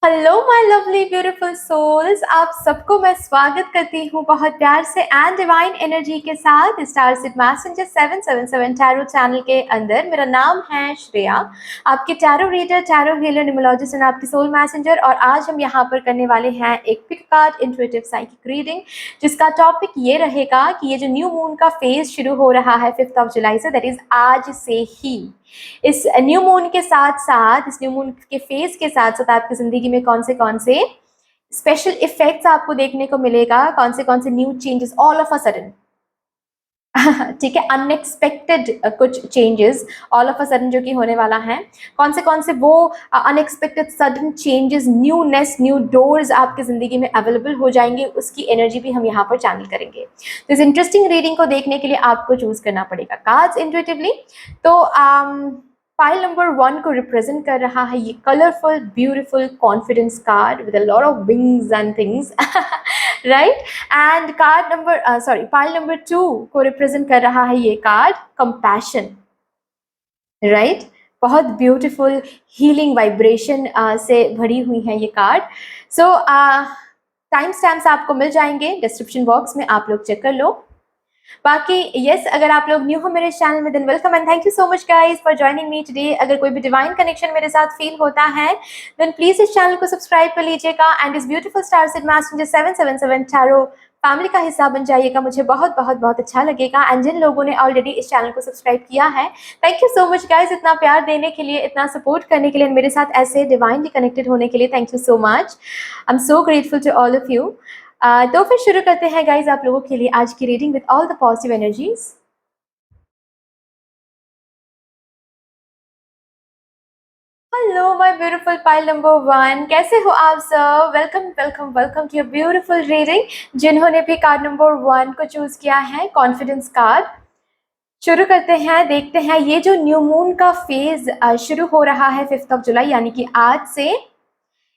Hello my lovely beautiful souls, आप सबको मैं स्वागत करती हूँ बहुत प्यार से एंड डिवाइन एनर्जी के साथ star seed messenger 777 tarot channel के अंदर। मेरा नाम है श्रेया, आपके tarot reader, tarot healer, numerologist and आपकी सोल मैसेंजर। और आज हम यहाँ पर करने वाले हैं एक pick card intuitive psychic reading, जिसका टॉपिक ये रहेगा कि ये जो न्यू मून का फेज शुरू हो रहा है 5 जुलाई से, दैट इज आज से ही, इस न्यू मून के साथ साथ, इस न्यू मून के फेज के साथ साथ आपकी जिंदगी में कौन से स्पेशल इफेक्ट्स आपको देखने को मिलेगा, कौन से new changes all of a sudden. ठीक है, अनएक्सपेक्टेड कुछ changes all of a sudden जो कि होने वाला है। कौन से वो unexpected sudden changes, newness, new doors आपकी जिंदगी में अवेलेबल हो जाएंगे, उसकी एनर्जी भी हम यहाँ पर चैनल करेंगे। तो इस इंटरेस्टिंग रीडिंग को देखने के लिए आपको चूज करना पड़ेगा कार्ड्स इंट्यूटिवली। तो फाइल नंबर 1 को रिप्रेजेंट कर रहा है ये colourful beautiful confidence card with a lot of wings and things, right. And card number file number 2 को रिप्रेजेंट कर रहा है ये कार्ड कंपैशन, राइट। बहुत ब्यूटीफुल हीलिंग वाइब्रेशन से भरी हुई है ये कार्ड। सो टाइम स्टैम्प्स आपको मिल जाएंगे डिस्क्रिप्शन बॉक्स में, आप लोग चेक कर लो। बाकी यस, अगर आप लोग न्यू हो मेरे चैनल में, than welcome and thank you so much guys for joining me today. अगर कोई भी डिवाइन कनेक्शन मेरे साथ फील होता है, देन प्लीज इस चैनल को सब्सक्राइब कर लीजिएगा एंड इस beautiful star said messenger 777 tarot family का हिस्सा बन जाइएगा। मुझे बहुत बहुत बहुत अच्छा लगेगा। एंड जिन लोगों ने ऑलरेडी इस चैनल को सब्सक्राइब किया है, thank you so much guys, इतना प्यार देने के लिए, इतना सपोर्ट करने के लिए, मेरे साथ ऐसे डिवाइनली कनेक्टेड होने के लिए thank you so much. I am so grateful to all of you. तो फिर शुरू करते हैं गाइज आप लोगों के लिए आज की reading with all the positive energies. Hello my beautiful pile number 1, कैसे हो आप सब? Welcome welcome welcome to your beautiful reading. जिन्होंने भी कार्ड नंबर 1 को चूज किया है, कॉन्फिडेंस कार्ड, शुरू करते हैं। देखते हैं ये जो न्यू मून का फेज शुरू हो रहा है 5 जुलाई यानी कि आज से,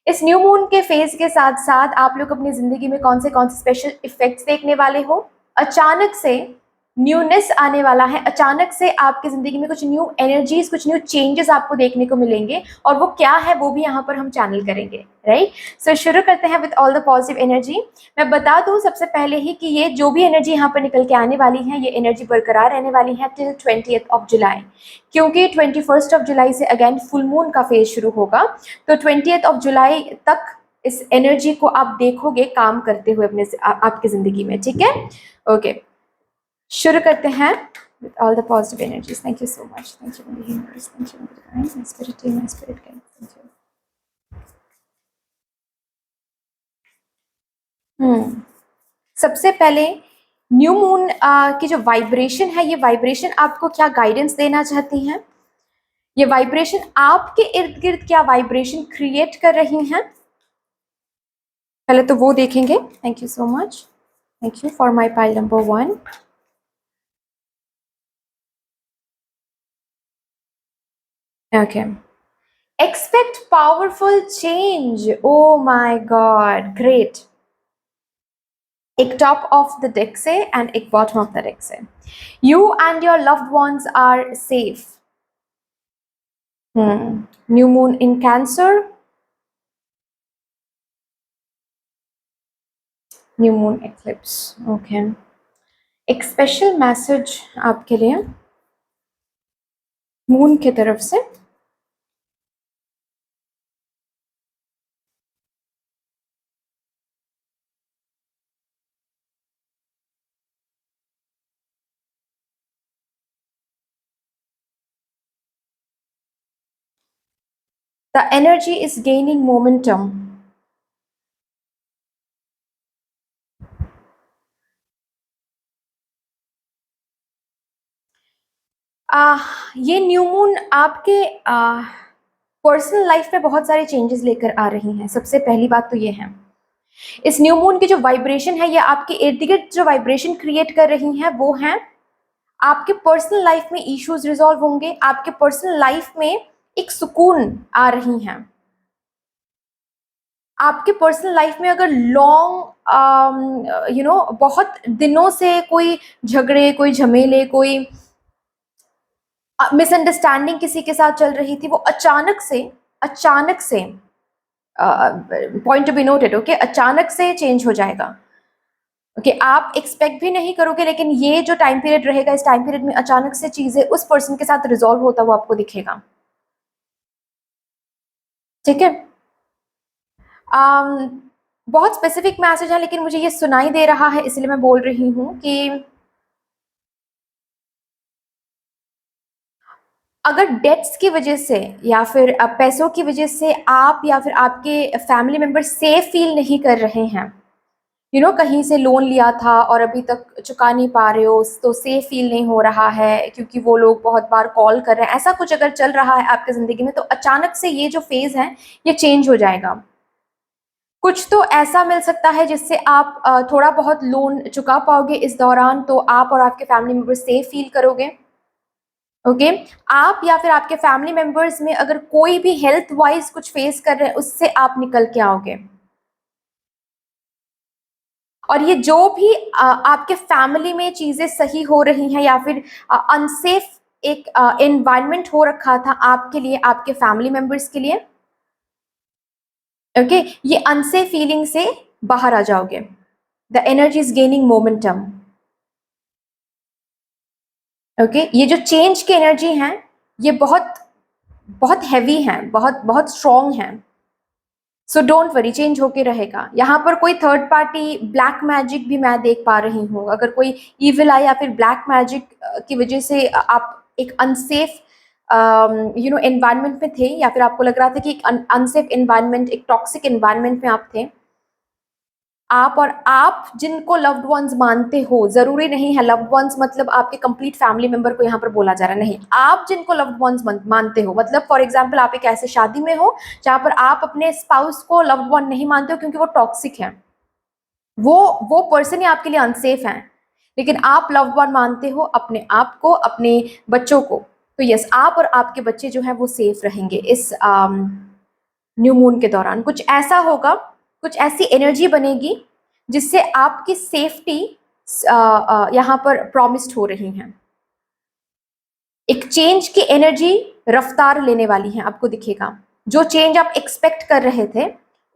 इस न्यू मून के फेज के साथ साथ आप लोग अपनी जिंदगी में कौन से स्पेशल इफेक्ट्स देखने वाले हो। अचानक से न्यूनेस आने वाला है, अचानक से आपकी जिंदगी में कुछ न्यू एनर्जीज, कुछ न्यू चेंजेस आपको देखने को मिलेंगे, और वो क्या है वो भी यहाँ पर हम चैनल करेंगे, राइट। सो शुरू करते हैं with all the positive energy. मैं बता दूं सबसे पहले ही कि ये जो भी एनर्जी यहाँ पर निकल के आने वाली है, ये एनर्जी बरकरार रहने वाली है टिल 20 जुलाई, क्योंकि 21 जुलाई से अगेन फुल मून का फेज शुरू होगा। तो 20 जुलाई तक इस एनर्जी को आप देखोगे काम करते हुए अपने आपकी जिंदगी में, ठीक है। ओके, शुरू करते हैं with all the positive energies. Thank you so much. Thank you for the universe. Thank you for the divine, my spirit team, my spirit guide. Thank you. सबसे पहले न्यू मून की जो वाइब्रेशन है, ये vibration आपको क्या guidance देना चाहती हैं? ये वाइब्रेशन आपके इर्द गिर्द क्या वाइब्रेशन क्रिएट कर रही हैं, पहले तो वो देखेंगे। Thank you so much, thank you for my pile number 1। Okay. Expect powerful change. Oh my God, great. एक टॉप ऑफ द डेक से एंड एक बॉटम ऑफ द डेक से। You and your loved ones are safe. New moon in Cancer. New moon eclipse. Okay. एक special message आपके लिए moon की तरफ से। The energy is gaining momentum. ये न्यू मून आपके पर्सनल लाइफ में बहुत सारे चेंजेस लेकर आ रही हैं। सबसे पहली बात तो ये है, इस न्यू मून की जो वाइब्रेशन है, ये आपके इर्द गिर्द जो वाइब्रेशन क्रिएट कर रही हैं, वो है आपके पर्सनल लाइफ में इश्यूज रिजॉल्व होंगे, आपके पर्सनल लाइफ में एक सुकून आ रही हैं। आपके पर्सनल लाइफ में अगर लॉन्ग बहुत दिनों से कोई झगड़े, कोई झमेले, कोई मिसअंडरस्टैंडिंग किसी के साथ चल रही थी, वो अचानक से point to be noted, okay, अचानक से चेंज हो जाएगा। ओके, आप एक्सपेक्ट भी नहीं करोगे, लेकिन ये जो टाइम पीरियड रहेगा, इस टाइम पीरियड में अचानक से चीजें उस पर्सन के साथ रिजॉल्व होता हुआ आपको दिखेगा। ठीक है। um, बहुत स्पेसिफिक मैसेज है, लेकिन मुझे ये सुनाई दे रहा है इसलिए मैं बोल रही हूँ कि अगर डेट्स की वजह से या फिर पैसों की वजह से आप या फिर आपके फैमिली मेंबर सेफ फील नहीं कर रहे हैं, कहीं से लोन लिया था और अभी तक चुका नहीं पा रहे हो, तो सेफ फील नहीं हो रहा है क्योंकि वो लोग बहुत बार कॉल कर रहे हैं, ऐसा कुछ अगर चल रहा है आपकी ज़िंदगी में, तो अचानक से ये जो फेज़ है ये चेंज हो जाएगा। कुछ तो ऐसा मिल सकता है जिससे आप थोड़ा बहुत लोन चुका पाओगे इस दौरान, तो आप और आपके फैमिली मेंबर सेफ फील करोगे। ओके, आप या फिर आपके फैमिली मेंबर्स में अगर कोई भी हेल्थ वाइज कुछ फेस कर रहे हैं, उससे आप निकल के आओगे। और ये जो भी आपके फैमिली में चीजें सही हो रही हैं या फिर अनसेफ एक एनवायरनमेंट हो रखा था आपके लिए, आपके फैमिली मेंबर्स के लिए, ओके, ये अनसेफ फीलिंग से बाहर आ जाओगे। The energy is gaining momentum. Okay, ये जो चेंज की एनर्जी है ये बहुत बहुत हैवी है, बहुत बहुत स्ट्रॉन्ग है। सो डोंट वरी, चेंज होके रहेगा। यहाँ पर कोई थर्ड पार्टी ब्लैक मैजिक भी मैं देख पा रही हूँ। अगर कोई इविल आई या फिर ब्लैक मैजिक की वजह से आप एक अनसेफ एनवायरनमेंट में थे, या फिर आपको लग रहा था कि एक अनसेफ एनवायरनमेंट, एक टॉक्सिक एनवायरनमेंट में आप थे, आप और आप जिनको लव्ड वंस मानते हो, जरूरी नहीं है लव्ड वंस मतलब आपके कंप्लीट फैमिली मेंबर को यहाँ पर बोला जा रहा है, नहीं, आप जिनको लव्ड वंस मानते हो, मतलब फॉर एग्जांपल आप एक ऐसे शादी में हो जहां पर आप अपने स्पाउस को लव्ड वन नहीं मानते हो क्योंकि वो टॉक्सिक है, वो पर्सन ही आपके लिए अनसेफ है, लेकिन आप लव्ड वन मानते हो अपने आप को, अपने बच्चों को, तो यस, आप और आपके बच्चे जो है वो सेफ रहेंगे इस न्यू मून के दौरान। कुछ ऐसा होगा, कुछ ऐसी एनर्जी बनेगी जिससे आपकी सेफ्टी यहाँ पर प्रॉमिस्ड हो रही है। एक चेंज की एनर्जी रफ्तार लेने वाली है, आपको दिखेगा। जो चेंज आप एक्सपेक्ट कर रहे थे,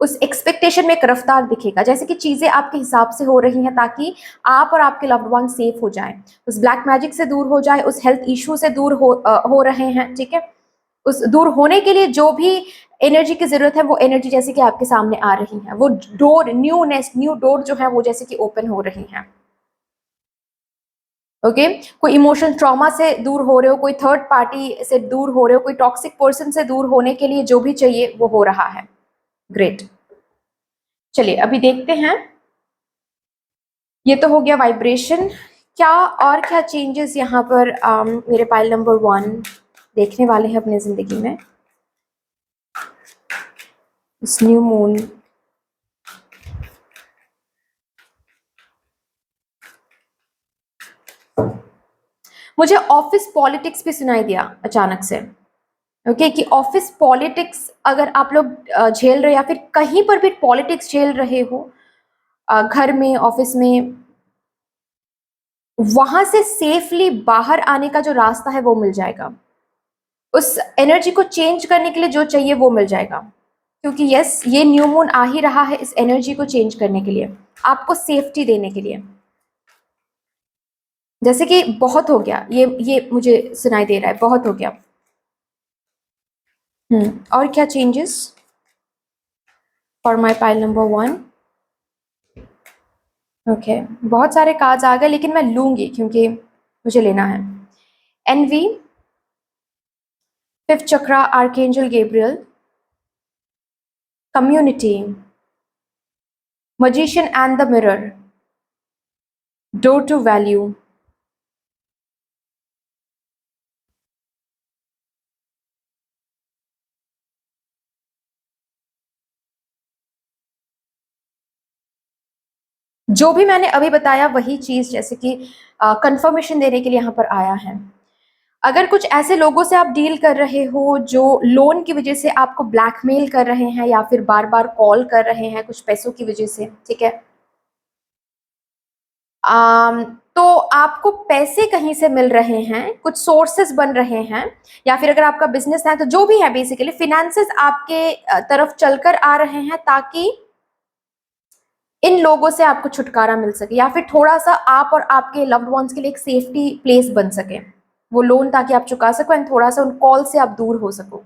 उस एक्सपेक्टेशन में एक रफ्तार दिखेगा, जैसे कि चीजें आपके हिसाब से हो रही हैं ताकि आप और आपके लव्ड वन सेफ हो जाए, उस ब्लैक मैजिक से दूर हो जाए, उस हेल्थ इशू से दूर हो रहे हैं। ठीक है, उस दूर होने के लिए जो भी एनर्जी की जरूरत है, वो एनर्जी जैसे कि आपके सामने आ रही है, वो डोर, न्यू डोर जो है वो जैसे कि ओपन हो रही है। ओके, कोई इमोशनल ट्रॉमा से दूर हो रहे हो, कोई थर्ड पार्टी से दूर हो रहे हो, कोई टॉक्सिक पर्सन से दूर होने के लिए जो भी चाहिए वो हो रहा है। ग्रेट, चलिए अभी देखते हैं। ये तो हो गया वाइब्रेशन। क्या और क्या चेंजेस यहाँ पर मेरे पाइल नंबर 1 देखने वाले हैं अपने जिंदगी में इस न्यू मून। मुझे ऑफिस पॉलिटिक्स भी सुनाई दिया अचानक से। ओके, कि ऑफिस पॉलिटिक्स अगर आप लोग झेल रहे हो या फिर कहीं पर भी पॉलिटिक्स झेल रहे हो, घर में, ऑफिस में, वहां से सेफली बाहर आने का जो रास्ता है वो मिल जाएगा। उस एनर्जी को चेंज करने के लिए जो चाहिए वो मिल जाएगा, क्योंकि यस, ये न्यू मून आ ही रहा है इस एनर्जी को चेंज करने के लिए, आपको सेफ्टी देने के लिए। जैसे कि बहुत हो गया, ये मुझे सुनाई दे रहा है, बहुत हो गया। और क्या changes for my pile number 1? Okay, बहुत सारे कार्ड्स आ गए, लेकिन मैं लूंगी क्योंकि मुझे लेना है। Envy, fifth chakra, archangel Gabriel, community, magician and the mirror, door to value, जो भी मैंने अभी बताया वही चीज जैसे कि कंफर्मेशन देने के लिए यहाँ पर आया है। अगर कुछ ऐसे लोगों से आप डील कर रहे हो जो लोन की वजह से आपको ब्लैकमेल कर रहे हैं या फिर बार बार कॉल कर रहे हैं कुछ पैसों की वजह से, ठीक है, तो आपको पैसे कहीं से मिल रहे हैं, कुछ सोर्सेस बन रहे हैं, या फिर अगर आपका बिजनेस है तो जो भी है बेसिकली फिनेंसेस आपके तरफ चलकर आ रहे हैं ताकि इन लोगों से आपको छुटकारा मिल सके, या फिर थोड़ा सा आप और आपके लव्ड वंस के लिए एक सेफ्टी प्लेस बन सके वो लोन, ताकि आप चुका सको एंड थोड़ा सा उन कॉल से आप दूर हो सको।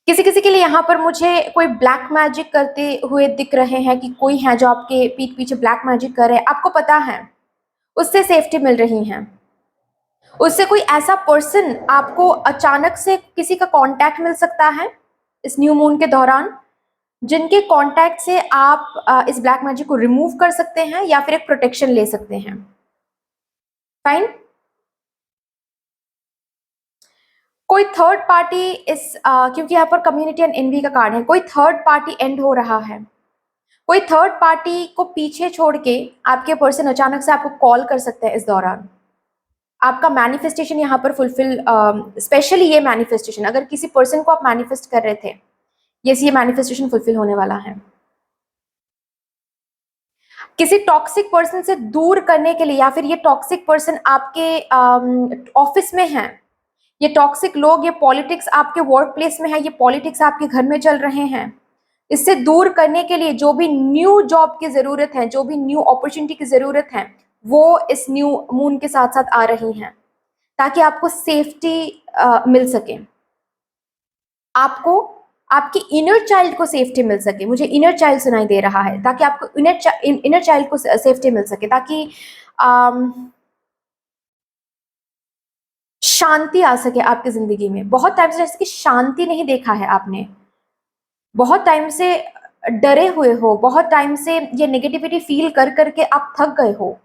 किसी किसी के लिए यहाँ पर मुझे कोई ब्लैक मैजिक करते हुए दिख रहे हैं कि कोई है जो आपके पीठ पीछे ब्लैक मैजिक कर रहे हैं, आपको पता है उससे सेफ्टी मिल रही है। उससे कोई ऐसा पर्सन आपको अचानक से किसी का कांटेक्ट मिल सकता है इस न्यू मून के दौरान, जिनके कांटेक्ट से आप इस ब्लैक मैजिक को रिमूव कर सकते हैं या फिर एक प्रोटेक्शन ले सकते हैं। फाइन। कोई थर्ड पार्टी क्योंकि यहाँ पर कम्युनिटी एंड एनवी का कार्ड है, कोई थर्ड पार्टी एंड हो रहा है, कोई थर्ड पार्टी को पीछे छोड़ के आपके पर्सन अचानक से आपको कॉल कर सकते हैं इस दौरान। आपका मैनिफेस्टेशन यहाँ पर फुलफिल, स्पेशली ये मैनिफेस्टेशन अगर किसी पर्सन को आप मैनिफेस्ट कर रहे थे, ये मैनिफेस्टेशन फुलफिल होने वाला है। किसी टॉक्सिक पर्सन से दूर करने के लिए, या फिर ये टॉक्सिक पर्सन आपके ऑफिस में है, ये टॉक्सिक लोग, ये पॉलिटिक्स आपके वर्क प्लेस में है, ये पॉलिटिक्स आपके घर में चल रहे हैं, इससे दूर करने के लिए जो भी न्यू जॉब की जरूरत है, जो भी न्यू अपॉर्चुनिटी की जरूरत है, वो इस न्यू मून के साथ साथ आ रही हैं ताकि आपको सेफ्टी मिल सके, आपको आपकी इनर चाइल्ड को सेफ्टी मिल सके। मुझे इनर चाइल्ड सुनाई दे रहा है, ताकि आपको इनर चाइल्ड को सेफ्टी मिल सके, ताकि शांति आ सके आपकी जिंदगी में। बहुत टाइम से जैसे कि शांति नहीं देखा है आपने, बहुत टाइम से डरे हुए हो, बहुत टाइम से ये नेगेटिविटी फील कर करके आप थक गए हो।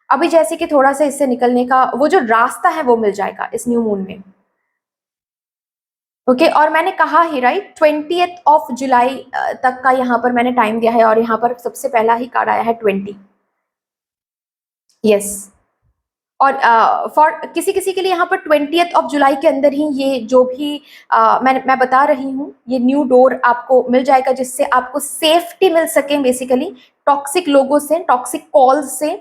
अभी जैसे कि थोड़ा सा इससे निकलने का वो जो रास्ता है वो मिल जाएगा इस न्यू मून में। ओके और मैंने कहा ही राइट 20th ऑफ जुलाई तक का यहाँ पर मैंने टाइम दिया है, और यहाँ पर सबसे पहला ही कार्ड आया है 20। यस और फॉर किसी किसी के लिए यहाँ पर 20th ऑफ जुलाई के अंदर ही ये जो भी मैं बता रही हूँ, ये न्यू डोर आपको मिल जाएगा जिससे आपको सेफ्टी मिल सके बेसिकली टॉक्सिक लोगों से, टॉक्सिक कॉल्स से,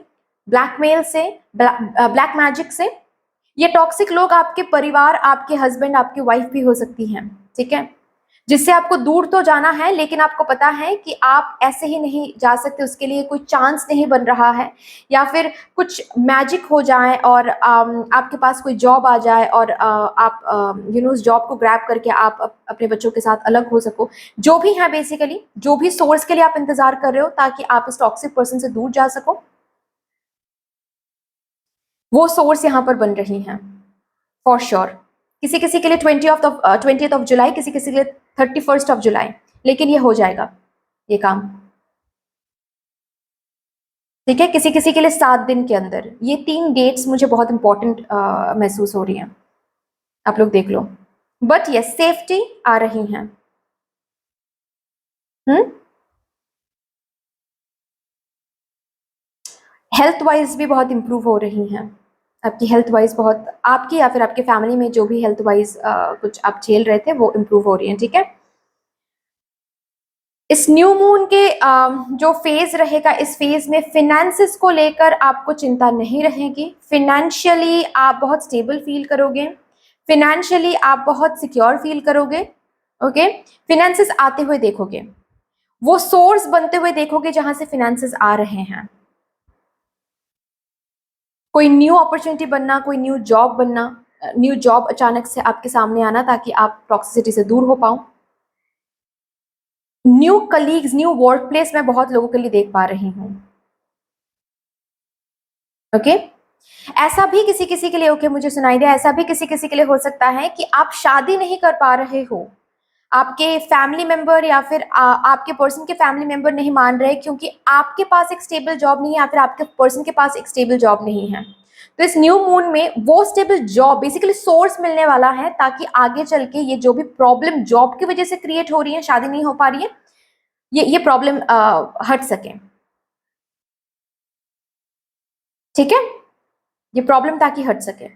ब्लैकमेल से, ब्लैक मैजिक से। ये टॉक्सिक लोग आपके परिवार, आपके हस्बैंड, आपकी वाइफ भी हो सकती हैं, ठीक है, जिससे आपको दूर तो जाना है लेकिन आपको पता है कि आप ऐसे ही नहीं जा सकते, उसके लिए कोई चांस नहीं बन रहा है, या फिर कुछ मैजिक हो जाए और आपके पास कोई जॉब आ जाए और आप उस जॉब को ग्रैब करके आप अपने बच्चों के साथ अलग हो सको। जो भी है बेसिकली, जो भी सोर्स के लिए आप इंतजार कर रहे हो ताकि आप इस टॉक्सिक पर्सन से दूर जा सको, वो सोर्स यहाँ पर बन रही हैं फॉर श्योर। किसी किसी के लिए 20th ऑफ जुलाई, किसी किसी के लिए 31st ऑफ जुलाई, लेकिन ये हो जाएगा ये काम, ठीक है। किसी किसी के लिए 7 दिन के अंदर। ये 3 डेट्स मुझे बहुत इंपॉर्टेंट महसूस हो रही हैं, आप लोग देख लो। बट ये सेफ्टी आ रही हैं। हेल्थ वाइज भी बहुत इंप्रूव हो रही हैं, आपकी हेल्थ वाइज बहुत, आपकी या फिर आपके फैमिली में जो भी हेल्थ वाइज कुछ आप झेल रहे थे वो इंप्रूव हो रही हैं, ठीक है। इस न्यू मून के जो फेज रहेगा, इस फेज में फिनेंसेस को लेकर आपको चिंता नहीं रहेगी। फिनेंशियली आप बहुत स्टेबल फील करोगे, फिनेंशियली आप बहुत सिक्योर फील करोगे। ओके फिनेंसेस आते हुए देखोगे, वो सोर्स बनते हुए देखोगे जहां से फिनेंसेस आ रहे हैं। कोई न्यू अपॉर्चुनिटी बनना, कोई न्यू जॉब बनना, न्यू जॉब अचानक से आपके सामने आना ताकि आप टॉक्सिसिटी से दूर हो पाओ। New colleagues, new work place मैं बहुत लोगों के लिए देख पा रही हूँ। ओके ऐसा भी किसी किसी के लिए, ओके मुझे सुनाई दिया, ऐसा भी किसी किसी के लिए हो सकता है कि आप शादी नहीं कर पा रहे हो, आपके फैमिली मेंबर या फिर आपके पर्सन के फैमिली मेंबर नहीं मान रहे क्योंकि आपके पास एक स्टेबल जॉब नहीं है या फिर आपके पर्सन के पास एक स्टेबल जॉब नहीं है। तो इस न्यू मून में वो स्टेबल जॉब बेसिकली सोर्स मिलने वाला है ताकि आगे चल के ये जो भी प्रॉब्लम जॉब की वजह से क्रिएट हो रही है, शादी नहीं हो पा रही है, ये प्रॉब्लम हट सके, ठीक है। ये प्रॉब्लम ताकि हट सके,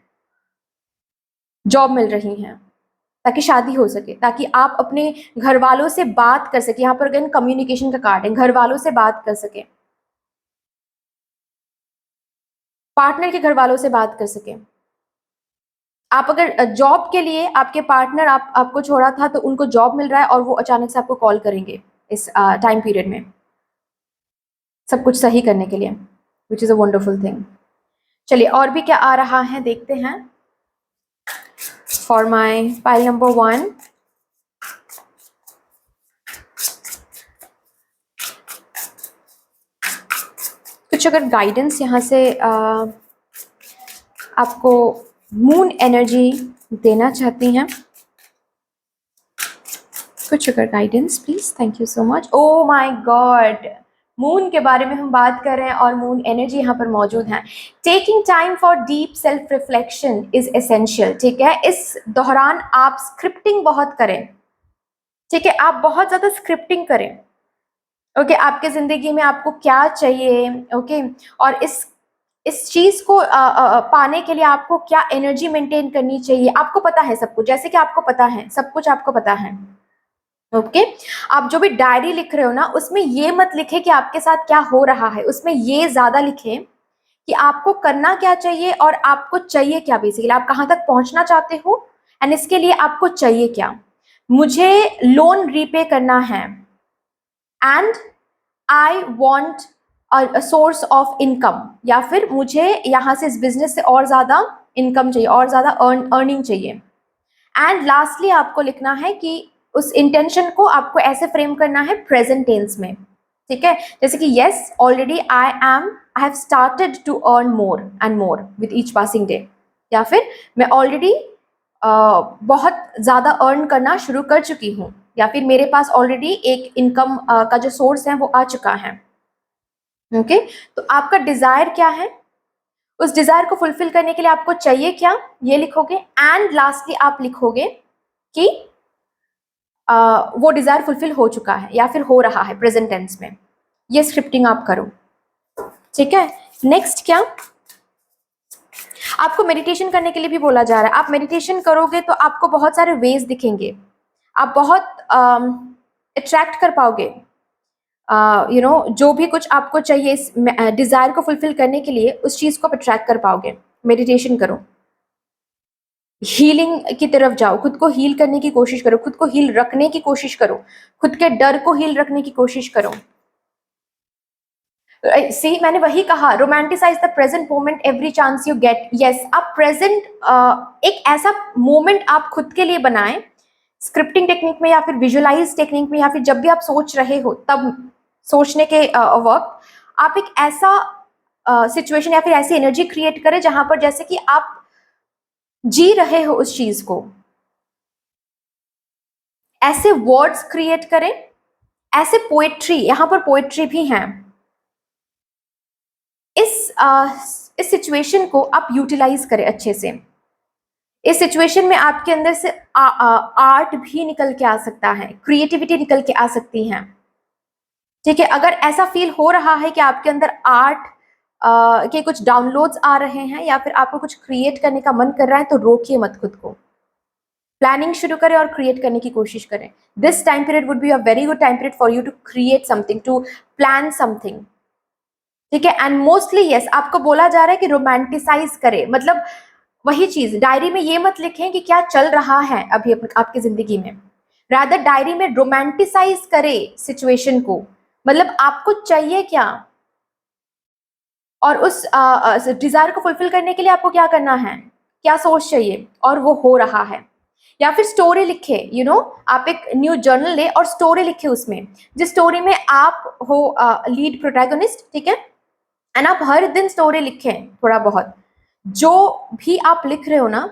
जॉब मिल रही है ताकि शादी हो सके, ताकि आप अपने घर वालों से बात कर सके। यहाँ पर अगेन कम्युनिकेशन का कार्ड है, घर वालों से बात कर सके। पार्टनर के घर वालों से बात कर सके। आप अगर जॉब के लिए आपके पार्टनर आपको छोड़ा था तो उनको जॉब मिल रहा है और वो अचानक से आपको कॉल करेंगे इस टाइम पीरियड में सब कुछ सही करने के लिए, which is a wonderful thing. चलिए और भी क्या आ रहा है देखते हैं। फॉर माई पाइल नंबर 1, कुछ अगर गाइडेंस यहाँ से आपको मून एनर्जी देना चाहती हैं, कुछ अगर guidance please. Thank you so much. Oh my God, moon के बारे में हम बात कर रहे हैं और मून एनर्जी यहाँ पर मौजूद है। Taking time for deep self reflection is essential. ठीक है, इस दौरान आप स्क्रिप्टिंग बहुत करें। ठीक है, आप बहुत ज्यादा स्क्रिप्टिंग करें। ओके, आपके जिंदगी में आपको क्या चाहिए। ओके, और इस चीज को पाने के लिए आपको क्या एनर्जी मेंटेन करनी चाहिए, आपको पता है सब कुछ। जैसे कि आपको पता है सब कुछ, आपको पता है। ओके, आप जो भी डायरी लिख रहे हो ना, उसमें ये मत लिखे कि आपके साथ क्या हो रहा है, उसमें ये ज्यादा लिखे कि आपको करना क्या चाहिए और आपको चाहिए क्या। बेसिकली आप कहाँ तक पहुंचना चाहते हो एंड इसके लिए आपको चाहिए क्या। मुझे लोन रीपे करना है and I want a source of income, या फिर मुझे यहाँ से इस बिजनेस से और ज़्यादा इनकम चाहिए, और ज़्यादा अर्निंग चाहिए। एंड लास्टली आपको लिखना है कि उस इंटेंशन को आपको ऐसे फ्रेम करना है प्रेजेंट टेंस में। ठीक है, जैसे कि yes already I have started to earn more and more with each passing day, या फिर मैं ऑलरेडी बहुत ज़्यादा अर्न करना शुरू कर चुकी हूँ, या फिर मेरे पास ऑलरेडी एक इनकम का जो सोर्स है वो आ चुका है। ओके, तो आपका डिजायर क्या है, उस डिजायर को फुलफिल करने के लिए आपको चाहिए क्या, ये लिखोगे। एंड लास्टली आप लिखोगे कि वो डिजायर फुलफिल हो चुका है या फिर हो रहा है प्रेजेंट टेंस में। ये स्क्रिप्टिंग आप करो। ठीक है, नेक्स्ट क्या, आपको मेडिटेशन करने के लिए भी बोला जा रहा है। आप मेडिटेशन करोगे तो आपको बहुत सारे वेज दिखेंगे, आप बहुत अट्रैक्ट कर पाओगे। जो भी कुछ आपको चाहिए इस डिजायर को फुलफिल करने के लिए, उस चीज को आप अट्रैक्ट कर पाओगे। मेडिटेशन करो, हीलिंग की तरफ जाओ, खुद को हील करने की कोशिश करो, खुद को हील रखने की कोशिश करो, खुद के डर को हील रखने की कोशिश करो। सी, मैंने वही कहा, romanticise the present moment every chance you get. Yes, आप प्रेजेंट एक ऐसा मोमेंट आप खुद के लिए बनाएं, स्क्रिप्टिंग टेक्निक में या फिर विजुअलाइज टेक्निक में, या फिर जब भी आप सोच रहे हो तब सोचने के वक्त आप एक ऐसा सिचुएशन या फिर ऐसी एनर्जी क्रिएट करें जहां पर जैसे कि आप जी रहे हो उस चीज को। ऐसे वर्ड्स क्रिएट करें, ऐसे पोएट्री, यहां पर पोएट्री भी हैं। इस सिचुएशन को आप यूटिलाइज करें अच्छे से। इस सिचुएशन में आपके अंदर से आर्ट भी निकल के आ सकता है, क्रिएटिविटी निकल के आ सकती है। ठीक है, अगर ऐसा फील हो रहा है कि आपके अंदर आर्ट के कुछ डाउनलोड्स आ रहे हैं या फिर आपको कुछ क्रिएट करने का मन कर रहा है, तो रोकिए मत खुद को, प्लानिंग शुरू करें और क्रिएट करने की कोशिश करें। This time period would be a very good time period for you to create something, to plan something. ठीक है, एंड मोस्टली यस, आपको बोला जा रहा है कि रोमांटिसाइज करें, मतलब वही चीज, डायरी में ये मत लिखें कि क्या चल रहा है अभी आपकी जिंदगी में, रादर डायरी में रोमांटिसाइज करें सिचुएशन को, मतलब आपको चाहिए क्या और उस डिजायर को फुलफिल करने के लिए आपको क्या करना है, क्या सोच चाहिए और वो हो रहा है। या फिर स्टोरी लिखे, आप एक न्यू जर्नल ले और स्टोरी लिखे उसमें, जिस स्टोरी में आप हो लीड प्रोटैगनिस्ट। ठीक है, एंड आप हर दिन स्टोरी लिखें थोड़ा बहुत, जो भी आप लिख रहे हो ना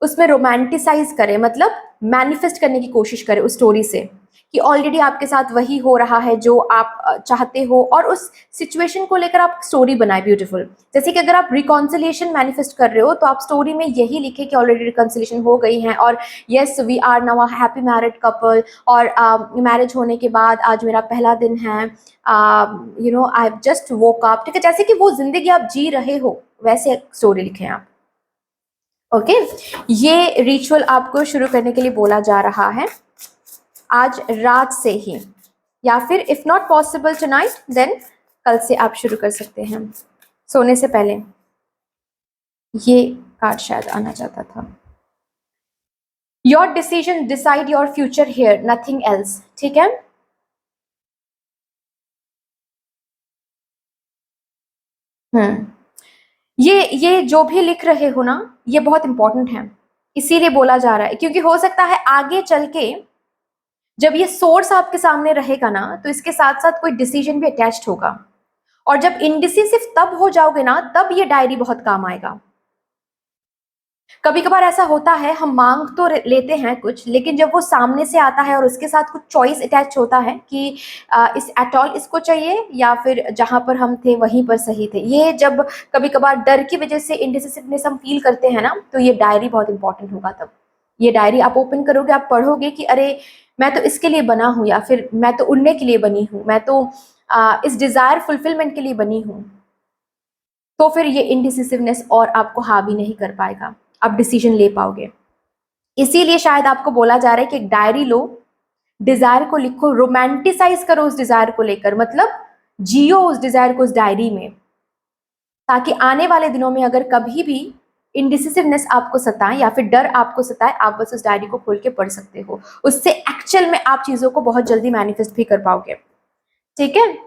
उसमें रोमांटिसाइज करें, मतलब मैनिफेस्ट करने की कोशिश करें उस स्टोरी से कि ऑलरेडी आपके साथ वही हो रहा है जो आप चाहते हो, और उस सिचुएशन को लेकर आप स्टोरी बनाए ब्यूटीफुल। जैसे कि अगर आप रिकॉन्सिलिएशन मैनिफेस्ट कर रहे हो तो आप स्टोरी में यही लिखे कि ऑलरेडी रिकॉन्सिलिएशन हो गई है और yes we are now a happy married couple, और मैरिज होने के बाद आज मेरा पहला दिन है, आई जस्ट वोक अप। ठीक है, जैसे कि वो जिंदगी आप जी रहे हो वैसे स्टोरी लिखें आप। ओके, ये रिचुअल आपको शुरू करने के लिए बोला जा रहा है आज रात से ही, या फिर if not possible tonight then कल से आप शुरू कर सकते हैं सोने से पहले। ये कार्ड शायद आना चाहता था। Your decision decide your future here, nothing else. ठीक है, हम्म, ये जो भी लिख रहे हो ना, ये बहुत इंपॉर्टेंट है, इसीलिए बोला जा रहा है, क्योंकि हो सकता है आगे चल के जब ये सोर्स आपके सामने रहेगा ना, तो इसके साथ साथ कोई डिसीजन भी अटैच्ड होगा, और जब इनडिसिसिव तब हो जाओगे ना, तब ये डायरी बहुत काम आएगा। कभी कभार ऐसा होता है, हम मांग तो लेते हैं कुछ, लेकिन जब वो सामने से आता है और उसके साथ कुछ चॉइस अटैच होता है कि इस एट ऑल इसको चाहिए या फिर जहां पर हम थे वहीं पर सही थे, ये जब कभी कभार डर की वजह से इनडिसिसिवनेस हम फील करते हैं ना, तो ये डायरी बहुत इंपॉर्टेंट होगा तब। ये डायरी आप ओपन करोगे, आप पढ़ोगे कि अरे मैं तो इसके लिए बना हूँ, या फिर मैं तो उड़ने के लिए बनी हूँ, मैं तो इस डिजायर फुलफिलमेंट के लिए बनी हूँ, तो फिर ये इनडिसिसिवनेस और आपको हावी नहीं कर पाएगा, आप डिसीजन ले पाओगे। इसीलिए शायद आपको बोला जा रहा है कि एक डायरी लो, डिजायर को लिखो, रोमांटिसाइज करो उस डिजायर को लेकर, मतलब जियो उस डिजायर को उस डायरी में, ताकि आने वाले दिनों में अगर कभी भी इनडिसिसिवनेस आपको सताए या फिर डर आपको सताए, आप बस उस डायरी को खोल के पढ़ सकते हो, उससे एक्चुअल में आप चीजों को बहुत जल्दी मैनिफेस्ट भी कर पाओगे। ठीक है,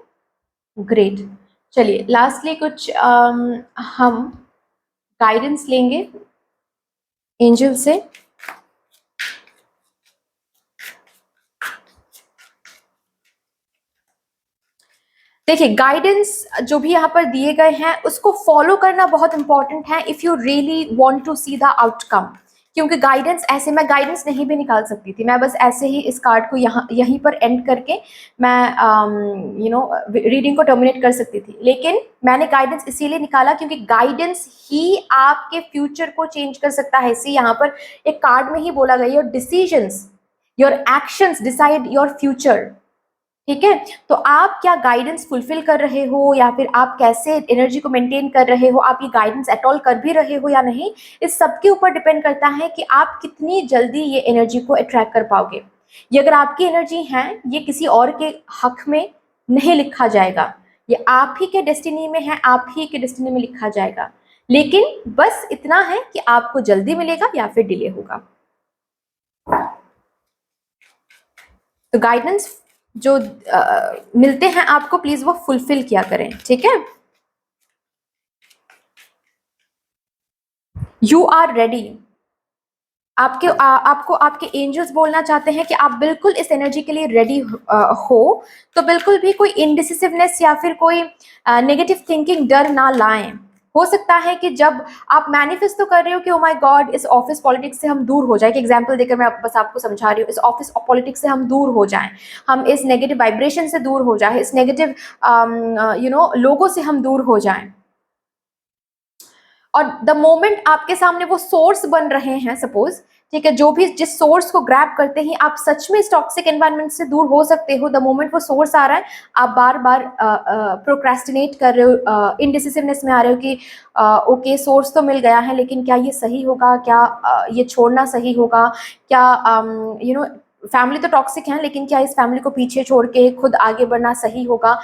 ग्रेट। चलिए लास्टली कुछ हम गाइडेंस लेंगे एंजल से। देखिए, गाइडेंस जो भी यहाँ पर दिए गए हैं उसको फॉलो करना बहुत इंपॉर्टेंट है, if you really want to see the outcome. क्योंकि गाइडेंस ऐसे, मैं गाइडेंस नहीं भी निकाल सकती थी, मैं बस ऐसे ही इस कार्ड को यहाँ यहीं पर एंड करके मैं रीडिंग को टर्मिनेट कर सकती थी, लेकिन मैंने गाइडेंस इसीलिए निकाला क्योंकि गाइडेंस ही आपके फ्यूचर को चेंज कर सकता है। इसी यहाँ पर एक कार्ड में ही बोला गया, your decisions your actions decide your future. ठीक है, तो आप क्या गाइडेंस फुलफिल कर रहे हो, या फिर आप कैसे एनर्जी को मेंटेन कर रहे हो, आप ये गाइडेंस एट ऑल कर भी रहे हो या नहीं, इस सब के ऊपर डिपेंड करता है कि आप कितनी जल्दी ये एनर्जी को अट्रैक्ट कर पाओगे। ये अगर आपकी एनर्जी है, ये किसी और के हक में नहीं लिखा जाएगा, ये आप ही के डेस्टिनी में है, आप ही के डेस्टिनी में लिखा जाएगा, लेकिन बस इतना है कि आपको जल्दी मिलेगा या फिर डिले होगा। तो गाइडेंस जो मिलते हैं आपको, प्लीज वो फुलफिल किया करें। ठीक है, यू आर रेडी। आपको आपके एंजल्स बोलना चाहते हैं कि आप बिल्कुल इस एनर्जी के लिए रेडी हो, तो बिल्कुल भी कोई इनडिसिसिवनेस या फिर कोई नेगेटिव थिंकिंग, डर ना लाएं। हो सकता है कि जब आप मैनिफेस्ट तो कर रहे हो कि ओ माय गॉड इस ऑफिस पॉलिटिक्स से हम दूर हो जाए, कि एग्जांपल देकर मैं बस आपको समझा रही हूँ, इस ऑफिस पॉलिटिक्स से हम दूर हो जाएं, हम इस नेगेटिव वाइब्रेशन से दूर हो जाए, इस नेगेटिव लोगों से हम दूर हो जाएं, और द मोमेंट आपके सामने वो सोर्स बन रहे हैं, सपोज, ठीक है, जो भी जिस सोर्स को ग्रैब करते ही आप सच में इस टॉक्सिक एनवायरनमेंट से दूर हो सकते हो, द मोमेंट वो सोर्स आ रहा है, आप बार बार प्रोक्रेस्टिनेट कर रहे हो, इनडिसिसिवनेस में आ रहे हो कि ओके सोर्स तो मिल गया है, लेकिन क्या ये सही होगा, क्या ये छोड़ना सही होगा, क्या फैमिली तो टॉक्सिक है, लेकिन क्या इस फैमिली को पीछे छोड़ के खुद आगे बढ़ना सही होगा,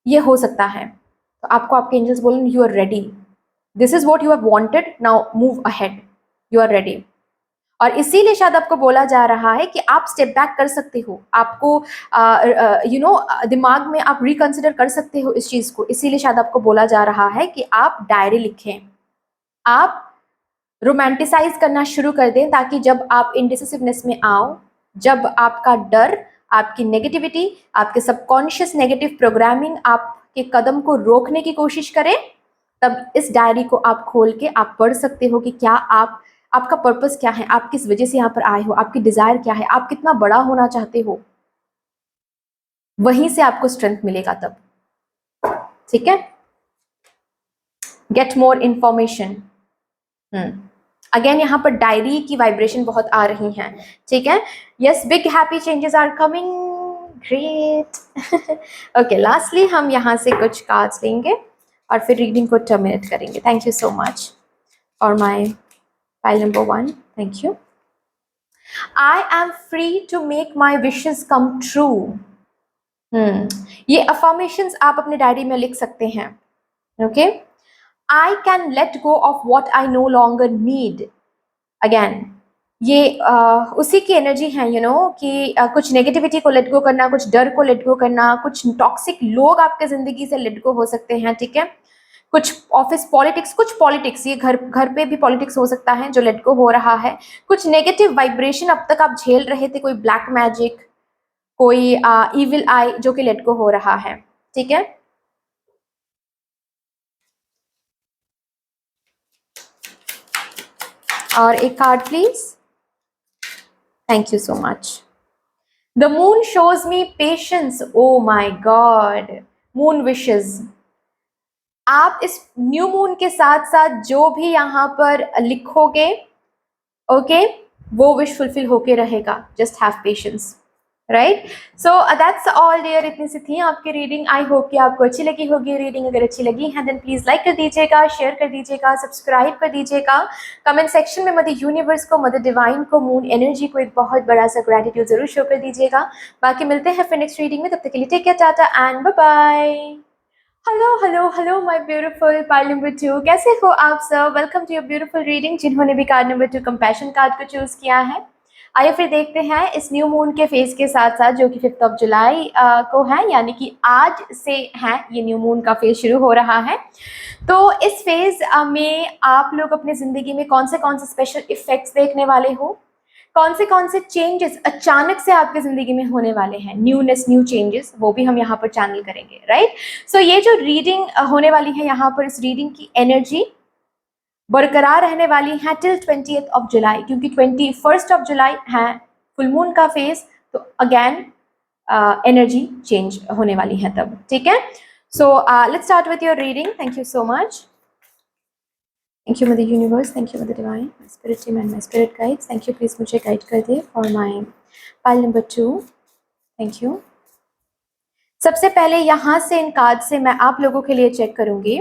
ये हो सकता है। तो आपको आपके एंजल्स बोलें you are ready, this is what you have wanted, now move ahead, you are ready. और इसीलिए शायद आपको बोला जा रहा है कि आप स्टेप बैक कर सकते हो, आपको दिमाग में आप रिकंसिडर कर सकते हो इस चीज को, इसीलिए शायद आपको बोला जा रहा है कि आप डायरी लिखें, आप रोमांटिसाइज करना शुरू कर दें, ताकि जब आप इनडिसिसिवनेस में आओ, जब आपका डर, आपकी नेगेटिविटी, आपके सबकॉन्शियस नेगेटिव प्रोग्रामिंग आपके कदम को रोकने की कोशिश करे, तब इस डायरी को आप खोल के आप पढ़ सकते हो कि क्या आपका पर्पस क्या है, आप किस वजह से यहाँ पर आए हो, आपकी डिजायर क्या है, आप कितना बड़ा होना चाहते हो, वहीं से आपको स्ट्रेंथ मिलेगा तब। ठीक है, गेट मोर इंफॉर्मेशन। अगेन यहाँ पर डायरी की वाइब्रेशन बहुत आ रही हैं। ठीक है, yes, big happy changes are coming, great. Okay, lastly हम यहाँ से कुछ कार्ड्स लेंगे और फिर रीडिंग को टर्मिनेट करेंगे। थैंक यू सो मच और my file number 1, thank you. I am free to make my wishes come true. ये अफर्मेशंस आप अपने डायरी में लिख सकते हैं। Okay, I can let go of what I no longer need. Again, ये उसी की एनर्जी है, कि कुछ नेगेटिविटी को लेट गो करना, कुछ डर को लेट गो करना, कुछ टॉक्सिक लोग आपके ज़िंदगी से लेट गो हो सकते हैं, ठीक है? कुछ ऑफिस पॉलिटिक्स, कुछ पॉलिटिक्स, ये घर घर पे भी पॉलिटिक्स हो सकता है जो लेट गो हो रहा है। कुछ नेगेटिव वाइब्रेशन अब तक आप झेल रहे थे, कोई ब्लैक मैजिक, कोई इविल आई जो कि लेट गो हो रहा है, ठीक है? और एक card please. Thank you so much. The moon shows me patience. Oh my god, moon wishes. आप इस न्यू मून के साथ साथ जो भी यहाँ पर लिखोगे, ओके, वो विश फुलफिल होके रहेगा। Just have patience, right? So that's all dear. इतनी सी थी आपकी रीडिंग। आई होप कि आपको अच्छी लगी होगी रीडिंग। अगर अच्छी लगी है देन प्लीज लाइक कर दीजिएगा, शेयर कर दीजिएगा, सब्सक्राइब कर दीजिएगा। कमेंट सेक्शन में मदर यूनिवर्स को, मदर डिवाइन को, मून एनर्जी को एक बहुत बड़ा सा ग्रेटिट्यूड जरूर शो कर दीजिएगा। बाकी मिलते हैं फिर नेक्स्ट रीडिंग में। तब तक के लिए take care, tata and bye bye. Hello hello hello my beautiful pile number 2, कैसे हो आप सब? Welcome to your beautiful reading. जिन्होंने भी कार्ड नंबर 2 कंपैशन कार्ड को चूज किया है, आइए फिर देखते हैं इस न्यू मून के फेज के साथ साथ, जो कि 5 जुलाई को है, यानी कि आज से है ये न्यू मून का फेज शुरू हो रहा है। तो इस फेज में आप लोग अपने जिंदगी में कौन से स्पेशल इफेक्ट्स देखने वाले हो, कौन से चेंजेस अचानक से आपकी जिंदगी में होने वाले हैं, न्यूनेस, न्यू चेंजेस, वो भी हम यहाँ पर चैनल करेंगे, राइट? सो ये जो रीडिंग होने वाली है यहाँ पर, इस रीडिंग की एनर्जी बरकरार रहने वाली है टिल 20 जुलाई, क्योंकि 21 जुलाई है फुल मून का फेज। तो अगेन एनर्जी चेंज होने वाली है तब, ठीक है? So let's start with your reading. Thank you so much. Thank you mother universe, thank you mother divine, my spirit team and my spirit guides. Thank you, please मुझे guide कर दे for my pile number 2। Thank you. सबसे पहले यहाँ से इन card से मैं आप लोगों के लिए चेक करूंगी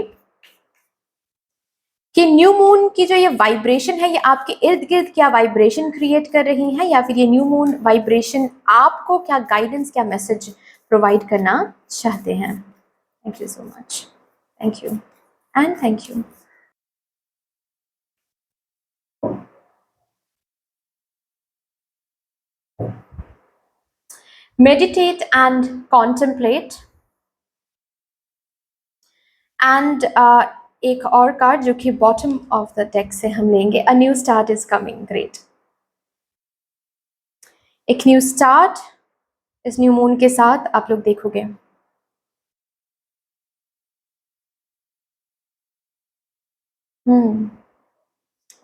कि न्यू मून की जो ये वाइब्रेशन है, ये आपके इर्द गिर्द क्या वाइब्रेशन क्रिएट कर रही है, या फिर ये न्यू मून वाइब्रेशन आपको क्या गाइडेंस, क्या मैसेज प्रोवाइड करना चाहते हैं। Thank you so much, thank you and thank you. Meditate and contemplate. And एक और कार्ड जो कि बॉटम ऑफ द डेक से हम लेंगे, a new start is coming. Great, एक न्यू स्टार्ट इस न्यू मून के साथ आप लोग देखोगे।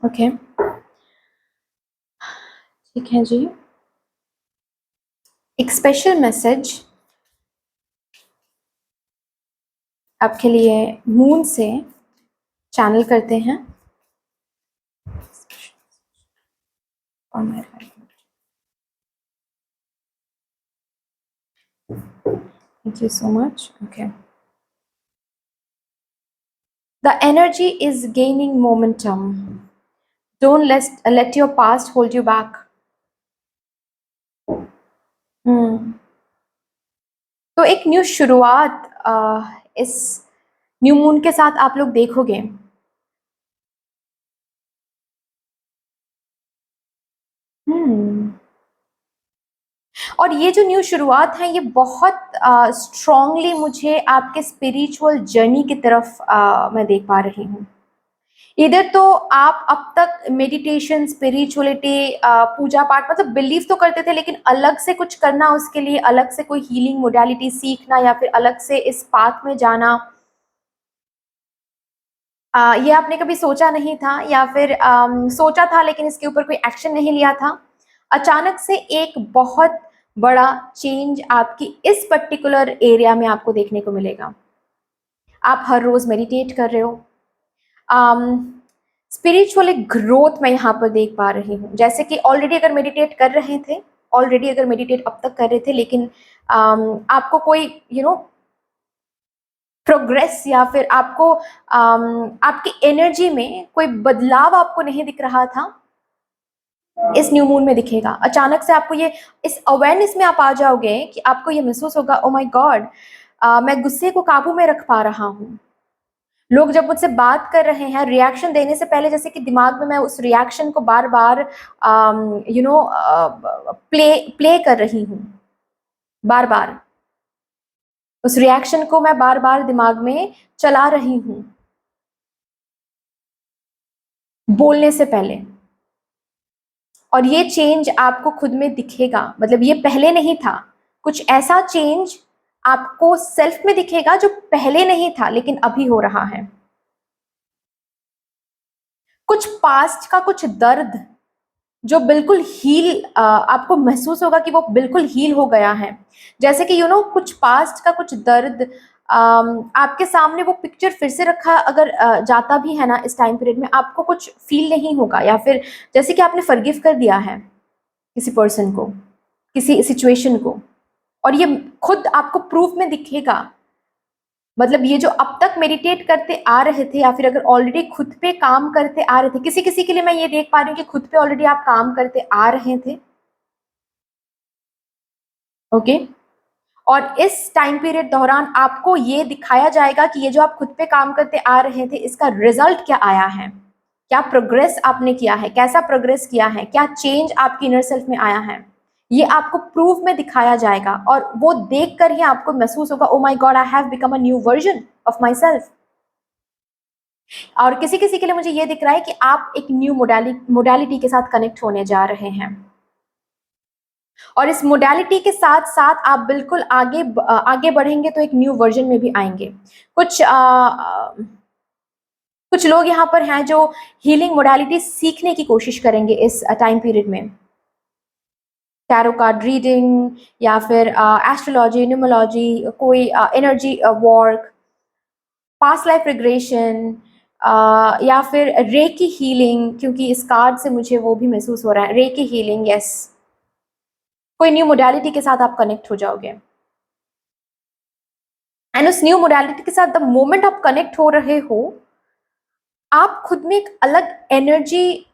ओके, ठीक है जी। एक स्पेशल मैसेज आपके लिए मून से चैनल करते हैं। Thank you so much. Okay, the energy is gaining momentum. Don't let your past hold you back. तो एक न्यू शुरुआत इस न्यू मून के साथ आप लोग देखोगे। और ये जो न्यू शुरुआत है, ये बहुत स्ट्रांगली मुझे आपके स्पिरिचुअल जर्नी की तरफ मैं देख पा रही हूँ। इधर तो आप अब तक मेडिटेशन, स्पिरिचुअलिटी, पूजा पाठ, मतलब बिलीव तो करते थे, लेकिन अलग से कुछ करना, उसके लिए अलग से कोई हीलिंग मोडालिटी सीखना, या फिर अलग से इस पाथ में जाना, ये आपने कभी सोचा नहीं था, या फिर सोचा था लेकिन इसके ऊपर कोई एक्शन नहीं लिया था। अचानक से एक बहुत बड़ा चेंज आपकी इस पर्टिकुलर एरिया में आपको देखने को मिलेगा। आप हर रोज मेडिटेट कर रहे हो। स्पिरिचुअली ग्रोथ मैं यहाँ पर देख पा रही हूँ। जैसे कि ऑलरेडी अगर मेडिटेट कर रहे थे, ऑलरेडी अगर मेडिटेट अब तक कर रहे थे, लेकिन आपको कोई प्रोग्रेस, या फिर आपको आपकी एनर्जी में कोई बदलाव आपको नहीं दिख रहा था, इस न्यू मून में दिखेगा। अचानक से आपको ये, इस अवेयरनेस में आप आ जाओगे कि आपको ये महसूस होगा, ओ माय गॉड, मैं गुस्से को काबू में रख पा रहा हूँ, लोग जब मुझसे बात कर रहे हैं, रिएक्शन देने से पहले जैसे कि दिमाग में मैं उस रिएक्शन को बार बार प्ले प्ले कर रही हूँ, बार बार उस रिएक्शन को मैं बार बार दिमाग में चला रही हूँ बोलने से पहले। और ये चेंज आपको खुद में दिखेगा, मतलब ये पहले नहीं था, कुछ ऐसा चेंज आपको सेल्फ में दिखेगा जो पहले नहीं था लेकिन अभी हो रहा है। कुछ पास्ट का कुछ दर्द जो बिल्कुल हील आपको महसूस होगा कि वो बिल्कुल हील हो गया है। जैसे कि कुछ पास्ट का कुछ दर्द आपके सामने वो पिक्चर फिर से रखा अगर जाता भी है ना इस टाइम पीरियड में, आपको कुछ फील नहीं होगा, या फिर जैसे कि आपने फॉरगिव कर दिया है किसी पर्सन को, किसी सिचुएशन को, और ये खुद आपको प्रूफ में दिखेगा। मतलब ये जो अब तक मेडिटेट करते आ रहे थे या फिर अगर ऑलरेडी खुद पे काम करते आ रहे थे, किसी किसी के लिए मैं ये देख पा रही हूँ कि खुद पे ऑलरेडी आप काम करते आ रहे थे, ओके। और इस टाइम पीरियड दौरान आपको ये दिखाया जाएगा कि ये जो आप खुद पे काम करते आ रहे थे इसका रिजल्ट क्या आया है, क्या प्रोग्रेस आपने किया है, कैसा प्रोग्रेस किया है, क्या चेंज आपकी इनर सेल्फ में आया है, ये आपको प्रूफ में दिखाया जाएगा। और वो देख कर ही आपको महसूस होगा, oh my god, I have become a new version of myself. और किसी किसी के लिए मुझे ये दिख रहा है कि आप एक न्यू मोडालिटी के साथ कनेक्ट होने जा रहे हैं, और इस मोडालिटी के साथ साथ आप बिल्कुल आगे बढ़ेंगे तो एक न्यू वर्जन में भी आएंगे। कुछ लोग यहाँ पर हैं जो हीलिंग मोडालिटी सीखने की कोशिश करेंगे इस टाइम पीरियड में, टैरो कार्ड रीडिंग या फिर एस्ट्रोलॉजी, न्यूमोलॉजी, कोई energy work, past life regression, या फिर रेकी हीलिंग, क्योंकि इस कार्ड से मुझे वो भी महसूस हो रहा है, रेकी हीलिंग, यस। कोई न्यू मोडालिटी के साथ आप कनेक्ट हो जाओगे, एंड उस न्यू मोडालिटी के साथ द मोमेंट आप कनेक्ट हो रहे हो, आप खुद में एक अलग एनर्जी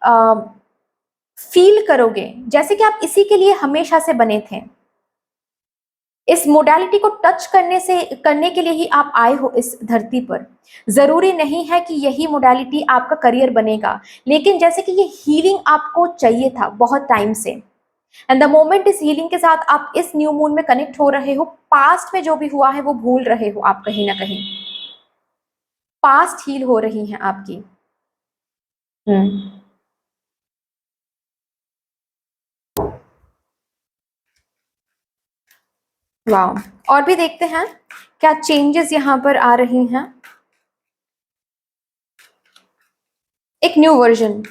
फील करोगे, जैसे कि आप इसी के लिए हमेशा से बने थे। इस मोडालिटी को टच करने के लिए ही आप आए हो इस धरती पर। जरूरी नहीं है कि यही मोडालिटी आपका करियर बनेगा, लेकिन जैसे कि ये हीलिंग आपको चाहिए था बहुत टाइम से, एंड द मोमेंट इस हीलिंग के साथ आप इस न्यू मून में कनेक्ट हो रहे हो, पास्ट में जो भी हुआ है वो भूल रहे हो आप, कहीं ना कहीं पास्ट हील हो रही हैं आपकी। वाह, और भी देखते हैं क्या चेंजेस यहाँ पर आ रही हैं। एक न्यू वर्जन,